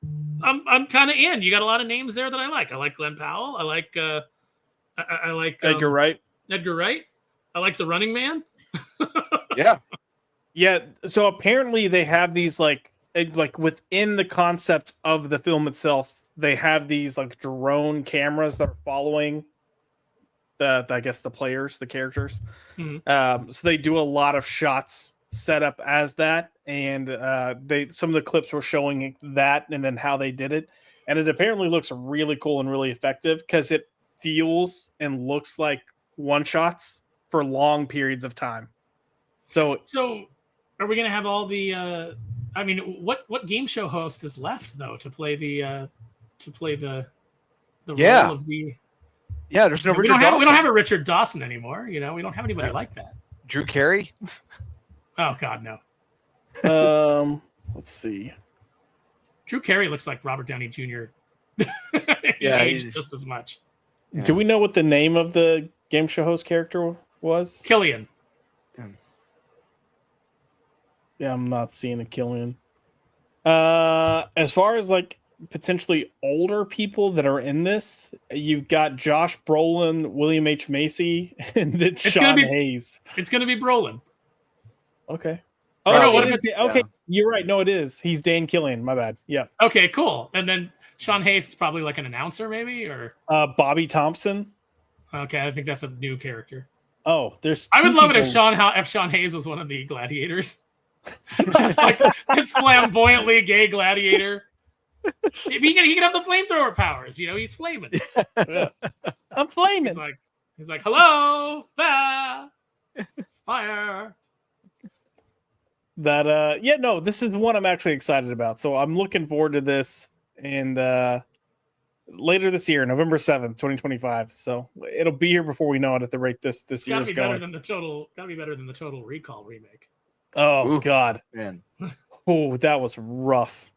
I'm kind of in. You got a lot of names there that I like. I like Glenn Powell. I like I like Edgar Wright. Edgar Wright. I like the Running Man. Yeah. Yeah. So apparently they have these like within the concept of the film itself, they have these like drone cameras that are following I guess the players, the characters. Mm-hmm. So they do a lot of shots set up as that, and some of the clips were showing that and then how they did it, and it apparently looks really cool and really effective because it feels and looks like one shots for long periods of time. So are we gonna have all the? I mean, what game show host is left though to play the Yeah. role of the? Yeah, there's no We Richard don't Dawson. have a Richard Dawson anymore. You know, we don't have anybody like that. Drew Carey. Oh God, no. Let's see. Drew Carey looks like Robert Downey Jr. Yeah, aged he's- just as much. Yeah. Do we know what the name of the game show host character was? Killian. Yeah, I'm not seeing a Killian. As far as like potentially older people that are in this, you've got Josh Brolin, William H. Macy, and then Sean Hayes. It's gonna be Brolin. Okay. Or no, Oh, what it if is- it's- okay. You're right. No, it is. He's Dan Killian. My bad. Yeah. Okay, cool. And then Sean Hayes is probably like an announcer, maybe, or Bobby Thompson. okay, I think that's a new character. Oh, there's. I would two love it if people- Sean Hayes was one of the gladiators, just like this flamboyantly gay gladiator. He can have the flamethrower powers. You know, he's flaming. Yeah. I'm flaming. He's like, hello, fire. That yeah, no, this is one I'm actually excited about. So I'm looking forward to this, and later this year, November 7th, 2025. So it'll be here before we know it at the rate this It's year gotta is be better going. than the total. Gotta be better than the Total Recall remake. Oh Ooh. God. Man. Oh, that was rough.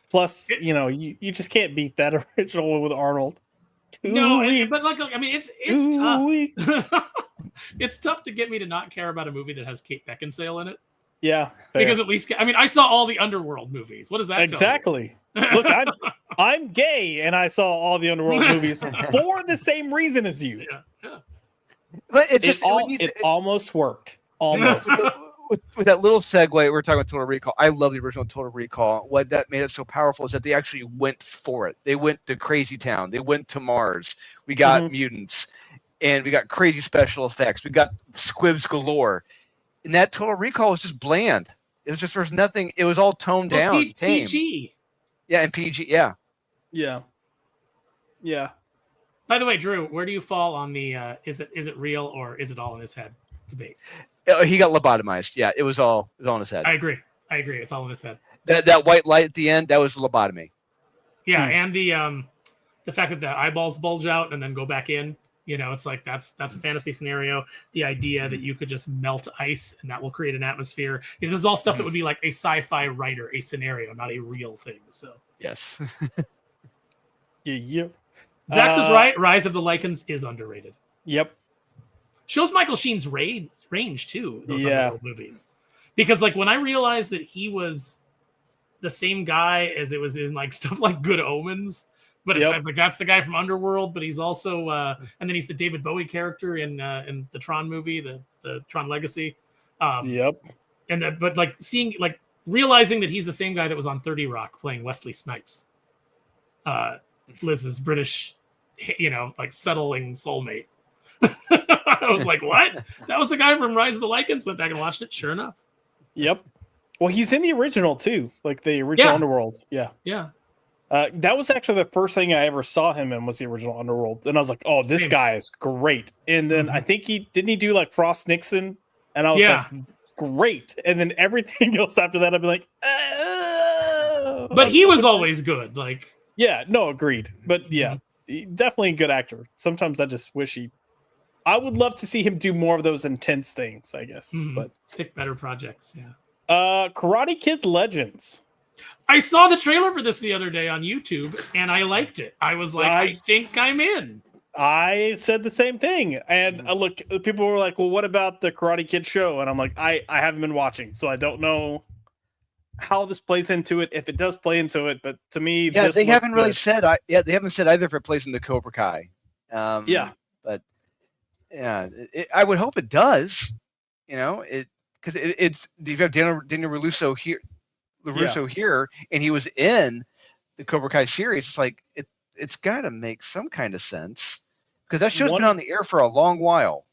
Plus, you know, you just can't beat that original one with Arnold. No, weeks. but like, I mean, it's 2 tough. weeks. It's tough to get me to not care about a movie that has Kate Beckinsale in it. Yeah, fair. Because at least, I mean, I saw all the Underworld movies. What does that tell you? Exactly. Look, I'm gay, and I saw all the Underworld movies for the same reason as you. Yeah. But it's just It almost worked. Almost. with that little segue, we were talking about Total Recall. I love the original Total Recall. What that made it so powerful is that they actually went for it. They went to Crazy Town. They went to Mars. We got mutants, and we got crazy special effects. We got squibs galore. And that Total Recall was just bland. It was just there's nothing. It was all toned down, tame. PG. Yeah, and PG. Yeah. Yeah. Yeah. By the way, Drew, where do you fall on the is it real or is it all in his head debate? He got lobotomized. Yeah, it was all in his head. I agree. It's all in his head. That white light at the end, that was the lobotomy. Yeah, and the fact that the eyeballs bulge out and then go back in. You know, it's like that's a fantasy scenario. The idea that you could just melt ice and that will create an atmosphere. You know, this is all stuff that would be like a sci-fi writer, a scenario, not a real thing. So Yes. Yeah. Zax is right. Rise of the Lycans is underrated. Yep. Shows Michael Sheen's range too. Those Yeah. Underworld movies, because like when I realized that he was the same guy as it was in like stuff like Good Omens. But it's like that's the guy from Underworld, but he's also and then he's the David Bowie character in the Tron movie, the Tron Legacy. Yep. And but like realizing that he's the same guy that was on 30 Rock playing Wesley Snipes, Liz's British, you know, like settling soulmate. I was like, what? That was the guy from Rise of the Lycans. Went back and watched it. Sure enough. Yep. Well, he's in the original too, like the original Yeah. Underworld. Yeah. Yeah. That was actually the first thing I ever saw him in was the original Underworld, and I was like, "Oh, this Same. guy is great." And then I think he do like Frost Nixon, and I was Yeah. like, "Great!" And then everything else after that, I'd be like, But he was always good. Like, yeah, no, agreed. But yeah, definitely a good actor. Sometimes I just wish I would love to see him do more of those intense things, I guess. But pick better projects. Yeah. Karate Kid Legends. I saw the trailer for this the other day on YouTube, and I liked it. I was like, I think I'm in. I said the same thing. And look, people were like, well, what about the Karate Kid show? And I'm like, I haven't been watching, so I don't know how this plays into it, if it does play into it. But to me, Yeah, this they haven't really good. said. They haven't said either if it plays in the Cobra Kai. Yeah. But yeah, I would hope it does. You know, because it's you have Daniel LaRusso here. Here, and he was in the Cobra Kai series. It's like it's got to make some kind of sense because that show's been on the air for a long while.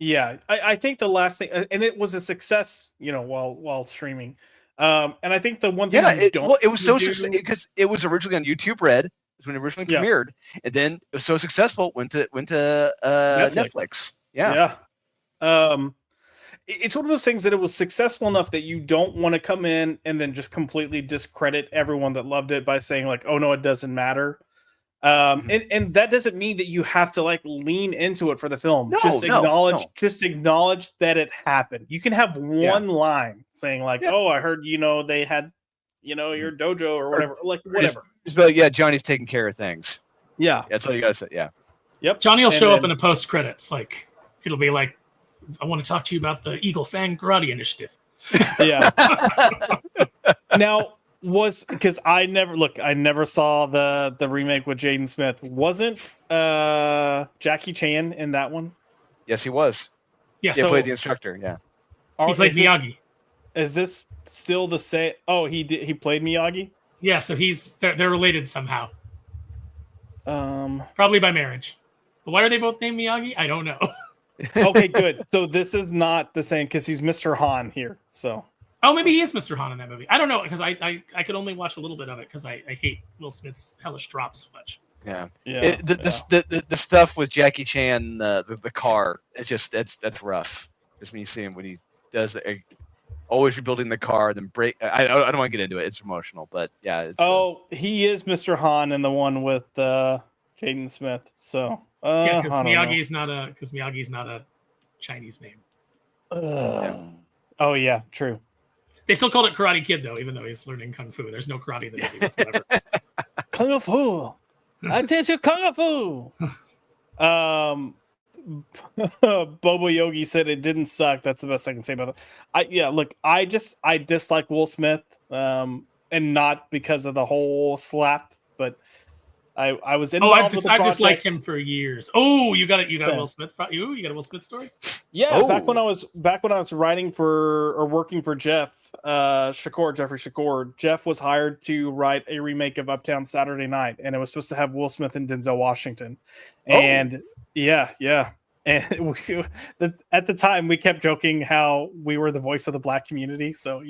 Yeah, I think the last thing, and it was a success, while streaming. And I think the one thing it was so successful because it was originally on YouTube Red. It's when it originally premiered, and then it was so successful went to Netflix. Yeah. It's one of those things that it was successful enough that you don't want to come in and then just completely discredit everyone that loved it by saying like, oh no, it doesn't matter. And that doesn't mean that you have to like lean into it for the film. Just acknowledge that it happened. You can have one line saying like, oh, I heard, they had, your dojo or whatever, like whatever. Just be like, yeah, Johnny's taking care of things. Yeah. That's all you gotta say. Yeah. Yep. Johnny will show up in the post credits. Like it'll be like, I want to talk to you about the Eagle Fang Karate Initiative. Yeah. Now because I never saw the remake with Jaden Smith. Wasn't Jackie Chan in that one? Yes, he was. Yeah, he played the instructor. Yeah. He played Miyagi. Is this still the same? Oh, he played Miyagi? Yeah, so they're related somehow. Probably by marriage. But why are they both named Miyagi? I don't know. Okay, good. So this is not the same because he's Mr. Han here. So. Oh, maybe he is Mr. Han in that movie. I don't know because I could only watch a little bit of it because I hate Will Smith's hellish drop so much. Yeah. The stuff with Jackie Chan, the car, it's just that's rough. Just when you see him when he does always rebuilding the car, then break. I don't want to get into it. It's emotional, but yeah. He is Mr. Han in the one with Jaden Smith. So. Yeah, because Miyagi's not a Chinese name. Oh yeah, true. They still called it Karate Kid though, even though he's learning kung fu. There's no karate in the movie whatsoever. Kung fu. I teach you kung fu. Bobo Yogi said it didn't suck. That's the best I can say about it. I dislike Will Smith, and not because of the whole slap, but I was involved with the project. I've disliked him for years. Oh, you got a Will Smith. You got a Will Smith story? Yeah, back when I was writing for or working for Jeffrey Shakur. Jeff was hired to write a remake of Uptown Saturday Night, and it was supposed to have Will Smith and Denzel Washington. And yeah. And at the time, we kept joking how we were the voice of the Black community. So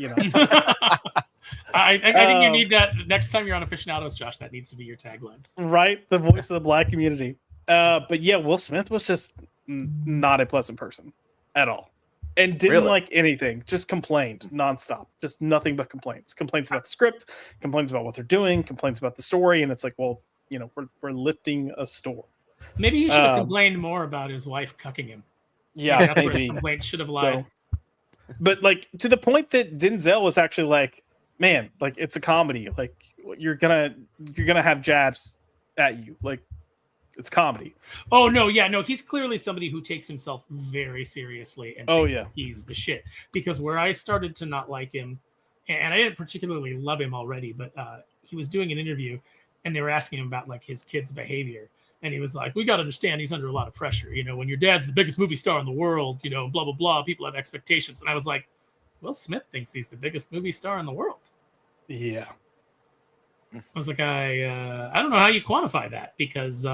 I think you need that next time you're on Aficionados, Josh. That needs to be your tagline. Right, the voice of the Black community. But yeah, Will Smith was just not a pleasant person at all, and didn't like anything. Just complained nonstop. Just nothing but complaints. Complaints about the script. Complaints about what they're doing. Complaints about the story. And it's like, well, we're lifting a store. Maybe he should have complained more about his wife cucking him. Yeah, that's where his complaints should have lied. But like to the point that Denzel was actually like, man, like it's a comedy. Like you're gonna have jabs at you. Like it's comedy. Oh no, yeah, no. He's clearly somebody who takes himself very seriously, and he's the shit. Because where I started to not like him, and I didn't particularly love him already, but he was doing an interview, and they were asking him about like his kid's behavior, and he was like, "We got to understand, he's under a lot of pressure. When your dad's the biggest movie star in the world, blah blah blah. People have expectations." And I was like, Will Smith thinks he's the biggest movie star in the world. Yeah. I was like, I don't know how you quantify that because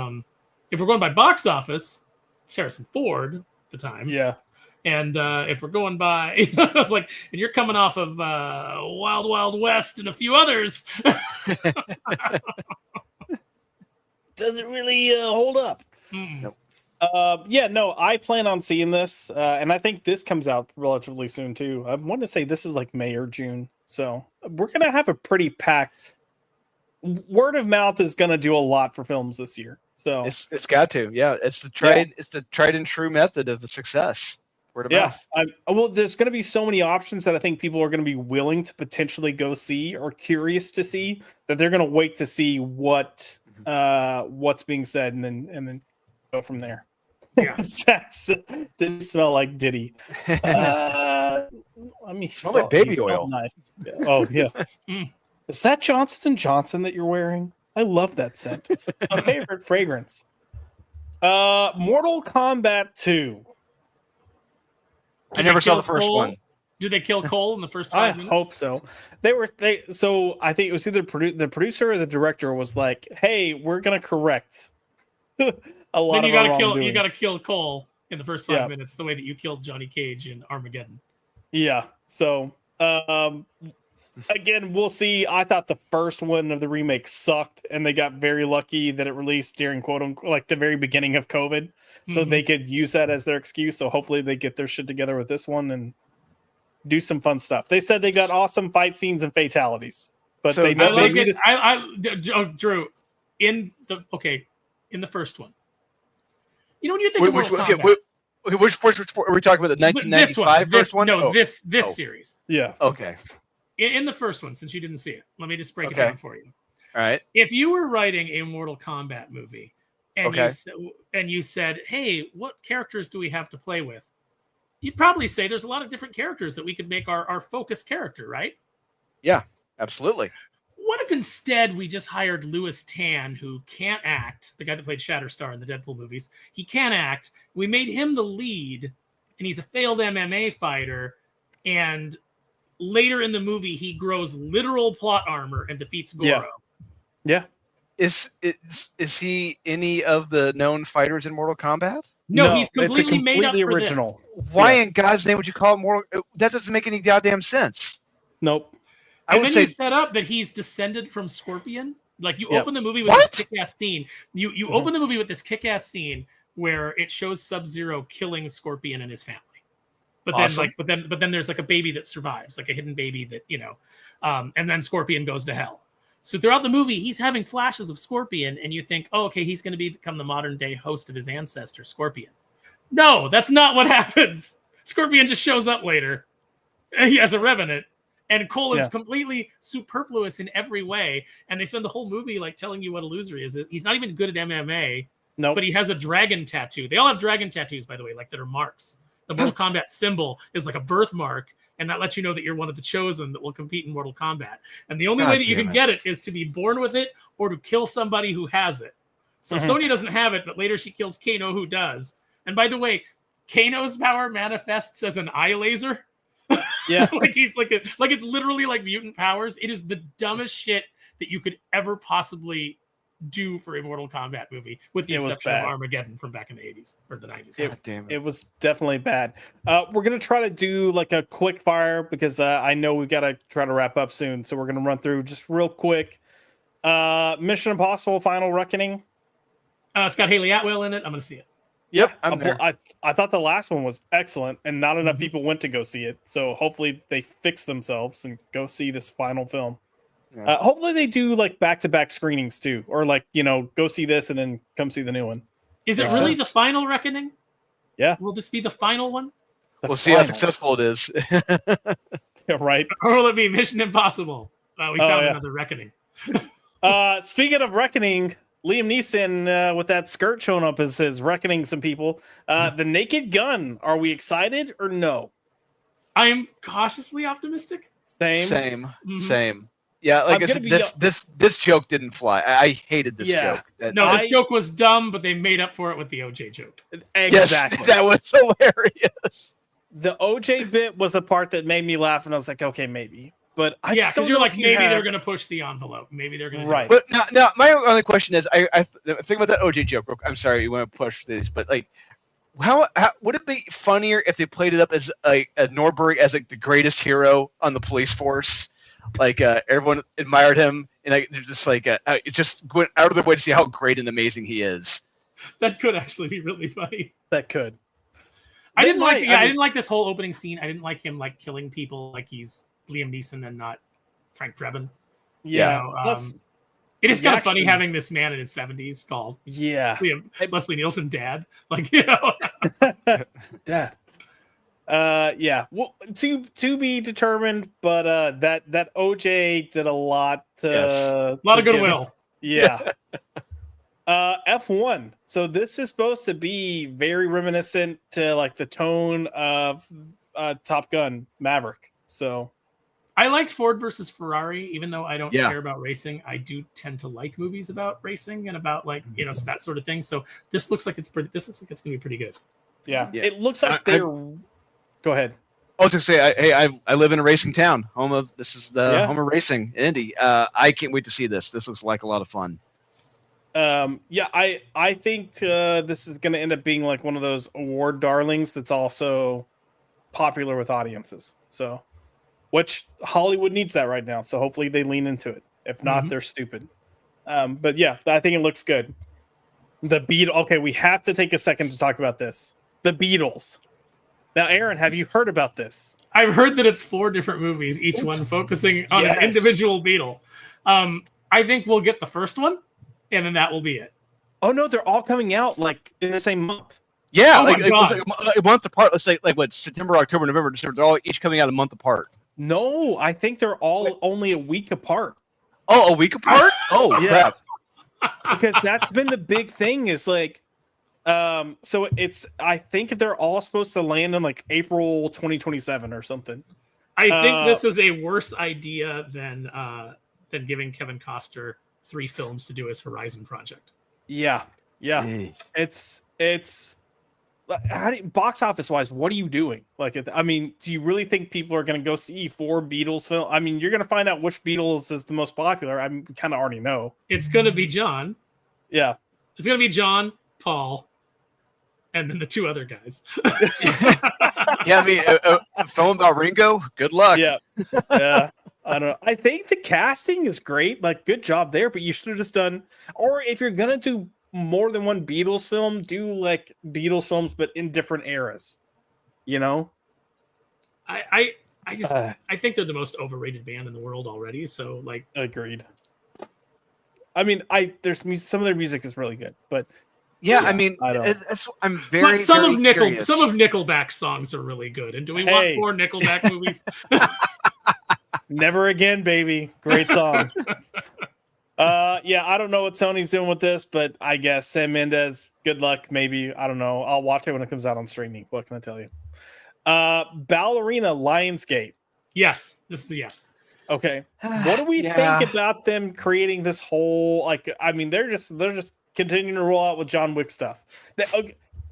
if we're going by box office, it's Harrison Ford at the time. Yeah. And if we're going by, I was like, and you're coming off of Wild Wild West and a few others. Doesn't really hold up. Nope. Yeah, no, I plan on seeing this, and I think this comes out relatively soon too. I want to say this is like May or June, so we're gonna have a pretty packed. Word of mouth is gonna do a lot for films this year. So It's got to, yeah. It's the tried and true method of success. Word of mouth. Well, there's going to be so many options that I think people are going to be willing to potentially go see or curious to see that they're going to wait to see what's being said and then go from there. Yeah. Didn't smell like Diddy. I mean, Smell like baby smelled oil. Nice. Yeah. Oh yeah. Mm. Is that Johnson & Johnson that you're wearing? I love that scent. It's my favorite fragrance. Mortal Kombat 2. I never saw the first one. Did they kill Cole in the first 5 minutes? I hope so. So I think it was either the producer or the director was like, "Hey, we're gonna correct a lot Then of you our gotta wrongdoings." kill Cole in the first 5 minutes, the way that you killed Johnny Cage in Armageddon. Yeah. So again, we'll see. I thought the first one of the remake sucked, and they got very lucky that it released during quote unquote like the very beginning of COVID, so they could use that as their excuse. So hopefully they get their shit together with this one and do some fun stuff. They said they got awesome fight scenes and fatalities, but So they I know like they it. Drew, in the first one, you know when you think of Mortal Kombat, Which are we talking about? The 1995 first one? No, Oh. this series. Yeah. Okay. In the first one, since you didn't see it, let me just break it Okay. down for you. All right. If you were writing a Mortal Kombat movie and you said, "Hey, what characters do we have to play with?" You'd probably say there's a lot of different characters that we could make our focus character, right? Yeah, absolutely. What if instead we just hired Louis Tan, who can't act, the guy that played Shatterstar in the Deadpool movies? He can't act. We made him the lead, and he's a failed MMA fighter, and later in the movie, he grows literal plot armor and defeats Goro. Yeah. Is he any of the known fighters in Mortal Kombat? No, he's it's a completely made up for original. this. Why in God's name would you call it Mortal? That doesn't make any goddamn sense. Nope. I And would then say you set up that he's descended from Scorpion. Like you Yep. open the movie with What? this kick-ass scene. You open the movie with this kick-ass scene where it shows Sub-Zero killing Scorpion and his family. But Awesome. then then there's like a baby that survives, like a hidden baby that, and then Scorpion goes to hell. So throughout the movie, he's having flashes of Scorpion, and you think, oh, okay, he's going to become the modern day host of his ancestor, Scorpion. No, that's not what happens. Scorpion just shows up later. He has a revenant. And Cole is completely superfluous in every way. And they spend the whole movie like telling you what a loser he is. He's not even good at MMA, Nope. but he has a dragon tattoo. They all have dragon tattoos, by the way, like that are marks. The Mortal Kombat symbol is like a birthmark, and that lets you know that you're one of the chosen that will compete in Mortal Kombat. And the only way that you can get it is to be born with it or to kill somebody who has it. So Sonya doesn't have it, but later she kills Kano, who does. And by the way, Kano's power manifests as an eye laser. Yeah. like he's like it's literally like mutant powers. It is the dumbest shit that you could ever possibly do for a Mortal Kombat movie, with the exception of Armageddon from back in the 80s or the 90s. God damn it. It was definitely bad. We're gonna try to do like a quick fire because I know we've got to try to wrap up soon. So we're gonna run through just real quick. Mission Impossible: Final Reckoning. It's got Haley Atwell in it. I'm gonna see it. Yep, I'm there. I thought the last one was excellent, and not enough people went to go see it. So hopefully they fix themselves and go see this final film. Yeah. Hopefully they do like back-to-back screenings too, or like go see this and then come see the new one. Is it Makes really sense. the final reckoning? Yeah. Will this be the final one? We'll see how successful it is. Yeah, right. Or will it be Mission Impossible? We found another reckoning. Speaking of reckoning, Liam Neeson with that skirt showing up is reckoning some people. The Naked Gun. Are we excited or no? I am cautiously optimistic. Same. Same. Yeah, like I said, this joke didn't fly. I hated this joke. This joke was dumb, but they made up for it with the OJ joke. Exactly. Yes, that was hilarious. The OJ bit was the part that made me laugh, and I was like, okay, maybe. But because you're like, maybe they're going to push the envelope. Maybe they're going to. Right. But now, my only question is, I think about that OJ joke. I'm sorry, you want to push this, but like, how would it be funnier if they played it up as a Norberg as like the greatest hero on the police force? Like everyone admired him, and like just like it just went out of their way to see how great and amazing he is. That could actually be really funny. That could. I didn't like this whole opening scene. I didn't like him like killing people like he's Liam Neeson and not Frank Drebin. Yeah. You know, it is kind of funny having this man in his 70s called Leslie Nielsen dad. Like, you know. Dad. Yeah. Well, to be determined, but that OJ did a lot a lot of goodwill. Yeah. F1. So this is supposed to be very reminiscent to like the tone of Top Gun Maverick. So I liked Ford versus Ferrari, even though I don't care about racing. I do tend to like movies about racing and about like, you know, that sort of thing. So this looks like it's gonna be pretty good. Yeah. It looks like they're go ahead. I was gonna say, I live in a racing town. Home of home of racing, Indy. I can't wait to see this. This looks like a lot of fun. I think this is going to end up being like one of those award darlings that's also popular with audiences. So, which Hollywood needs that right now. So hopefully they lean into it. If not, they're stupid. But yeah, I think it looks good. The Beatles. Okay, we have to take a second to talk about this. The Beatles. Now, Aaron, have you heard about this? I've heard that it's 4 different movies, each one focusing on an individual Beatle. I think we'll get the first one. And then that will be it. Oh no, they're all coming out like in the same month. Yeah, like a month apart. Let's say like what, September, October, November, December. They're all each coming out a month apart. No, I think they're all only a week apart. Oh, a week apart? Oh, yeah. Crap. Because that's been the big thing. Is like, so it's. I think they're all supposed to land in like April 2027 or something. I think this is a worse idea than giving Kevin Costner 3 films to do his Horizon project. Yeah. It's box office wise, what are you doing? Like, I mean, do you really think people are going to go see 4 Beatles film? I mean, you're going to find out which Beatles is the most popular. I kind of already know. It's going to be John. Yeah. It's going to be John, Paul, and then the 2 other guys. Yeah, I mean, a film about Ringo. Good luck. Yeah. I don't know. I think the casting is great. Like, good job there. But you should have just done, or if you're gonna do more than one Beatles film, do like Beatles films, but in different eras. You know. I think they're the most overrated band in the world already. So like, agreed. I mean, there's some of their music is really good, but I mean, I'm very. But some of curious. Nickelback's songs are really good. And do we want more Nickelback movies? Never Again, baby. Great song. I don't know what Sony's doing with this, but I guess Sam Mendes, good luck. Maybe, I don't know. I'll watch it when it comes out on streaming. What can I tell you? Ballerina Lionsgate. Yes, this is a yes. Okay. What do we think about them creating this whole, like, I mean, they're just continuing to roll out with John Wick stuff.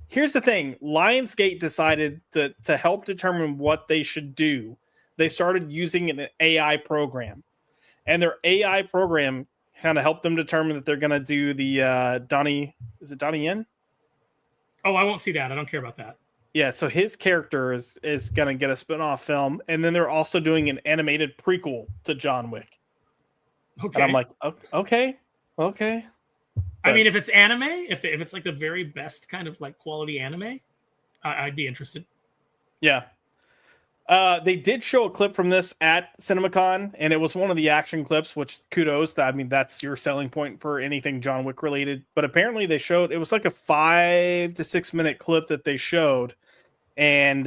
Here's the thing. Lionsgate decided to help determine what they should do. They started using an AI program, and their AI program kind of helped them determine that they're going to do the Donnie. Is it Donnie Yen? Oh, I won't see that. I don't care about that. Yeah, so his character is going to get a spin-off film, and then they're also doing an animated prequel to John Wick. Okay. And I'm like, okay. I mean, if it's anime, if it's like the very best kind of like quality anime, I'd be interested. Yeah. They did show a clip from this at CinemaCon, and it was one of the action clips, which kudos. I mean, that's your selling point for anything John Wick related. But apparently they showed, it was like a 5 to 6 minute clip that they showed. And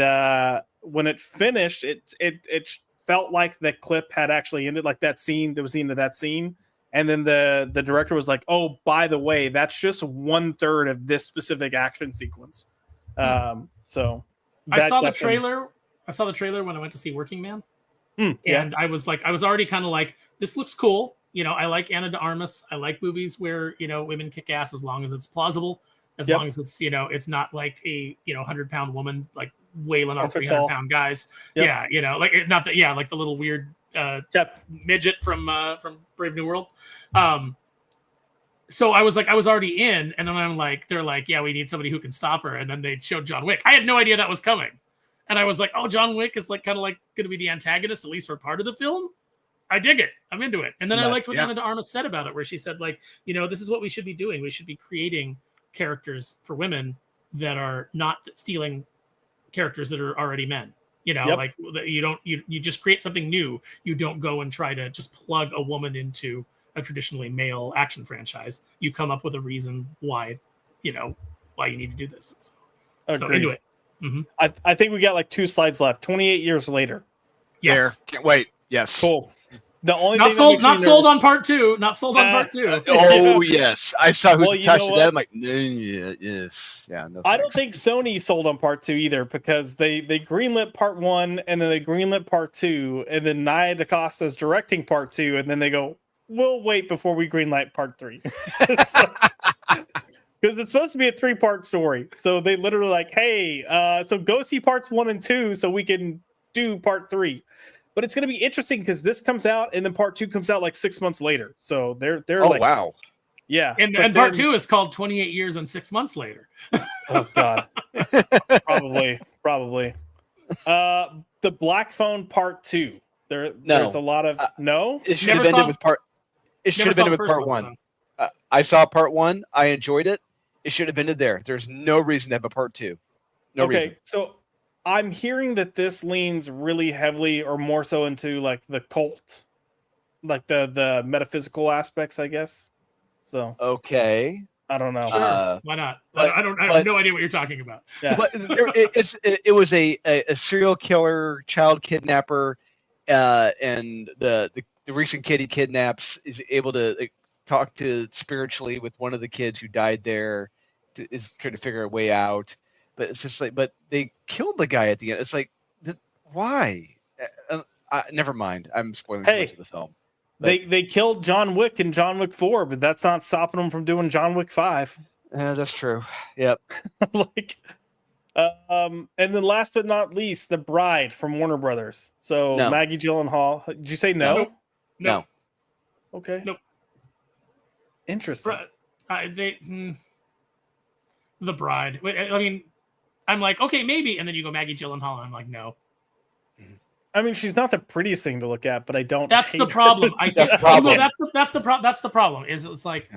when it finished, it felt like the clip had actually ended, like that scene, that was the end of that scene. And then the director was like, oh, by the way, that's just 1/3 of this specific action sequence. So I saw the trailer. I saw the trailer when I went to see Working Man. And I was already kind of like, this looks cool. You know, I like Ana de Armas. I like movies where, you know, women kick ass as long as it's plausible, as long as it's, you know, it's not like a, you know, 100-pound woman, like wailing on 300-pound guys. Yep. Yeah. You know, like not that, like the little weird midget from Brave New World. so I was already in, and then I'm like, they're like, yeah, we need somebody who can stop her, and then they showed John Wick. I had no idea that was coming, and I was like, oh, John Wick is like kind of like going to be the antagonist at least for part of the film. I dig it. I'm into it. And then I liked what Ana de Armas said about it, where she said, like, this is what we should be doing. We should be creating characters for women that are not stealing characters that are already men. Like you just create something new. You don't go and try to just plug a woman into a traditionally male action franchise. You come up with a reason why you need to do this. So into it. Mm-hmm. I think we got like 2 slides left. 28 years later. Yes. There. Can't wait. Yes. Cool. The only not thing sold on part 2. Not sold on part 2. Oh yes, I saw who's attached to that. I'm like, yes, yeah. No, I don't think Sony sold on part 2 either, because they greenlit part 1 and then they greenlit part 2, and then Nia DaCosta is directing part 2, and then they go, we'll wait before we greenlight part 3. Because it's supposed to be a 3-part story, so they literally like, hey, so go see parts 1 and 2 so we can do part 3. But it's going to be interesting because this comes out and then part 2 comes out like 6 months later. So they're like, wow, yeah. And part 2 is called 28 Years and 6 Months Later. Oh God, probably. The Black Phone part 2. There's a lot of no. It should have ended with part. It should have ended with part 1. I saw part 1. I enjoyed it. It should have ended there. There's no reason to have a part 2. No reason. So I'm hearing that this leans really heavily or more so into like the cult, like the metaphysical aspects, I guess. So okay, I don't know. Sure. Why not? I have no idea what you're talking about. Yeah. But it was a serial killer, child kidnapper, and the recent kid he kidnaps is able to talk to spiritually with one of the kids who died there, is trying to figure a way out. But it's just like, but they killed the guy at the end. It's like, why? Never mind. I'm spoiling too much of the film. But they killed John Wick in John Wick 4, but that's not stopping them from doing John Wick 5. That's true. Yep. And then last but not least, The Bride from Warner Brothers. So No. Maggie Gyllenhaal. Did you say no? No. Okay. Nope. Interesting. The Bride. I mean, I'm like, okay, maybe, and then you go Maggie Gyllenhaal, and I'm like, no. I mean, she's not the prettiest thing to look at, but I don't. That's hate the problem. her. That's the problem. That's the problem. Is it's like,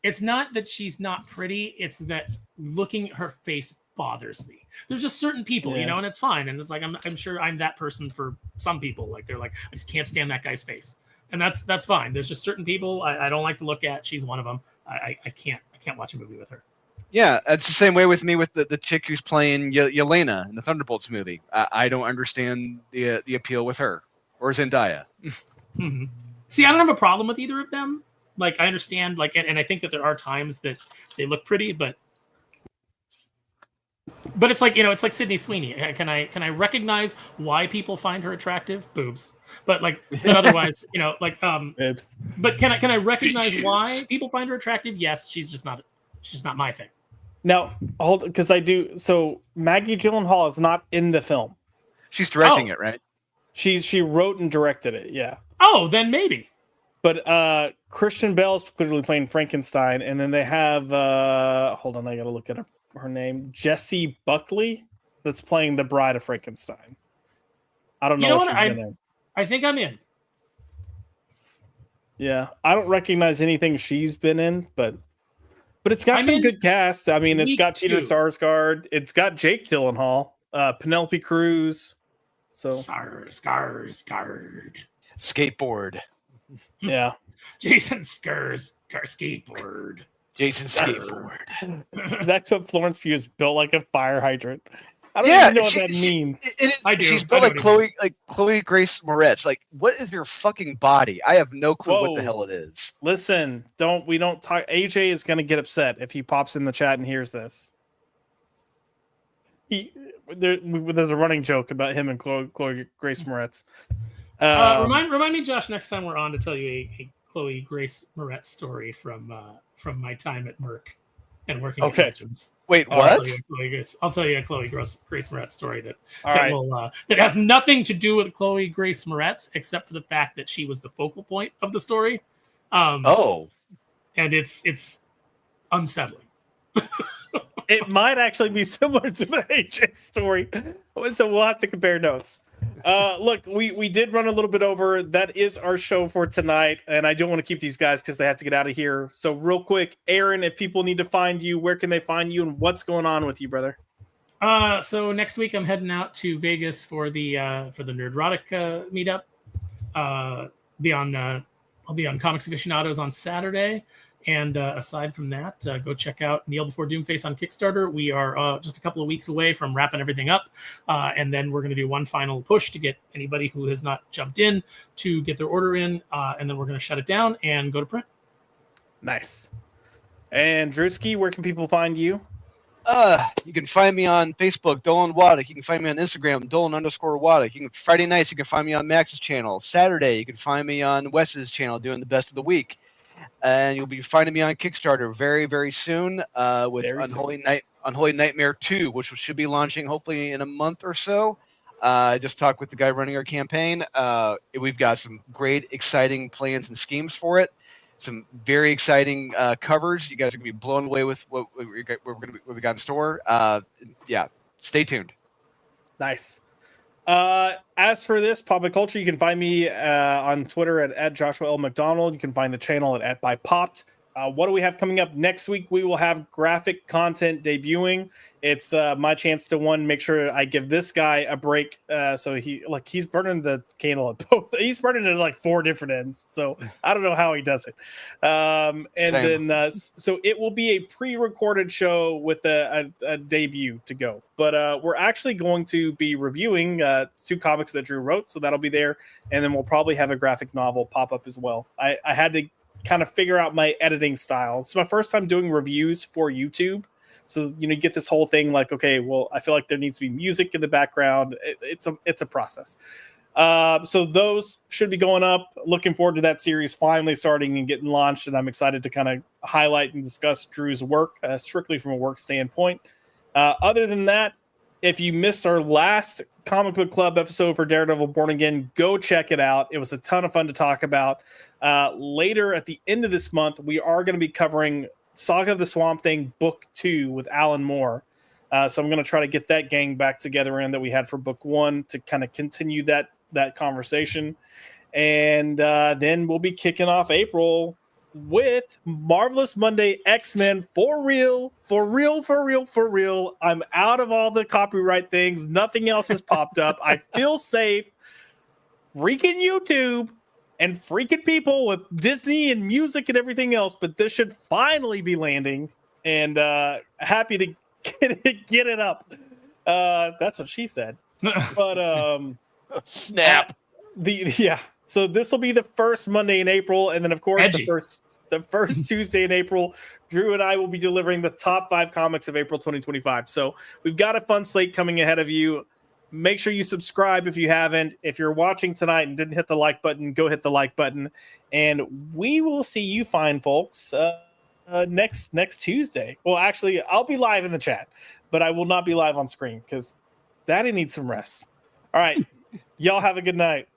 it's not that she's not pretty. It's that looking at her face bothers me. There's just certain people, and it's fine. And it's like I'm sure I'm that person for some people. Like they're like, I just can't stand that guy's face, and that's fine. There's just certain people I don't like to look at. She's one of them. I can't watch a movie with her. Yeah, it's the same way with me with the chick who's playing Yelena in the Thunderbolts movie. I don't understand the appeal with her or Zendaya. Mm-hmm. See, I don't have a problem with either of them. Like, I understand, like, and I think that there are times that they look pretty, but it's like, it's like Sydney Sweeney. Can I recognize why people find her attractive? Boobs. But otherwise, Boobs. But can I recognize why people find her attractive? Yes, she's just not my thing. Now, hold, because I do. So Maggie Gyllenhaal is not in the film. She's directing it, right? She wrote and directed it. Yeah. Oh, then maybe. But Christian Bale's clearly playing Frankenstein, and then they have hold on, I gotta look at her name, Jessie Buckley, that's playing the Bride of Frankenstein. I don't know what she's been in. I think I'm in. Yeah, I don't recognize anything she's been in, but it's got some good cast. I mean, it's got Peter Sarsgaard, it's got Jake Gyllenhaal, Penelope Cruz. So Skarsgård. Skateboard. Yeah. Jason skateboard. Jason skateboard. That's what Florence Pugh is built like a fire hydrant. I don't even know what that means. I do. She's built like Chloe Grace Moretz. Like, what is your fucking body? I have no clue what the hell it is. Listen, we don't talk. AJ is going to get upset if he pops in the chat and hears this. There's a running joke about him and Chloe Grace Moretz. Remind me, Josh, next time we're on to tell you a Chloe Grace Moretz story from my time at Merck and working at Legends. Wait, what? I'll tell you a Chloe Grace Moretz story that has nothing to do with Chloe Grace Moretz except for the fact that she was the focal point of the story. and it's unsettling. It might actually be similar to the AJ story, so we'll have to compare notes. Look, we did run a little bit over. That is our show for tonight, and I don't want to keep these guys because they have to get out of here. So real quick, Aaron, if people need to find you, where can they find you, and what's going on with you, brother? So next week I'm heading out to Vegas for the Nerdrotic meetup. I'll be on Comics Aficionados on Saturday. And aside from that, go check out Kneel Before Doomface on Kickstarter. We are just a couple of weeks away from wrapping everything up. And then we're going to do one final push to get anybody who has not jumped in to get their order in. And then we're going to shut it down and go to print. Nice. And Drewski, where can people find you? You can find me on Facebook, Dolan Waddick. You can find me on Instagram, Dolan_Waddick. You can Friday nights, you can find me on Max's channel. Saturday, you can find me on Wes's channel doing the best of the week. And you'll be finding me on Kickstarter very, very soon with Unholy Nightmare 2, which should be launching hopefully in a month or so. I just talked with the guy running our campaign. We've got some great, exciting plans and schemes for it. Some very exciting covers. You guys are going to be blown away with what we got in store. Yeah, stay tuned. Nice. As for this Pop Culture, you can find me on Twitter at Joshua L. McDonald. You can find the channel at By Popped. What do we have coming up next week? We will have graphic content debuting. It's my chance to make sure I give this guy a break. So he's burning the candle at both. He's burning it at like 4 different ends. So I don't know how he does it. So it will be a pre-recorded show with a debut to go. But we're actually going to be reviewing 2 comics that Drew wrote. So that'll be there. And then we'll probably have a graphic novel pop up as well. I had to kind of figure out my editing style. It's my first time doing reviews for YouTube. So, you get this whole thing like, okay, well, I feel like there needs to be music in the background. It's a process. So those should be going up. Looking forward to that series finally starting and getting launched. And I'm excited to kind of highlight and discuss Drew's work strictly from a work standpoint. Other than that, if you missed our last Comic Book Club episode for Daredevil Born Again, go check it out. It was a ton of fun to talk about. Later at the end of this month, we are going to be covering Saga of the Swamp Thing Book 2 with Alan Moore. So I'm going to try to get that gang back together that we had for Book 1 to kind of continue that conversation. And then we'll be kicking off April with Marvelous Monday X-Men for real. I'm out of all the copyright things. Nothing else has popped up. I feel safe. Freaking YouTube and freaking people with Disney and music and everything else, but this should finally be landing, and happy to get it up. That's what she said. But snap. So this will be the first Monday in April, and then of course the first Tuesday in April, Drew and I will be delivering the top 5 comics of April 2025. So we've got a fun slate coming ahead of you. Make sure you subscribe if you haven't. If you're watching tonight and didn't hit the like button, go hit the like button, and we will see you fine folks next Tuesday. Well, actually, I'll be live in the chat, but I will not be live on screen because Daddy needs some rest. All right, y'all have a good night.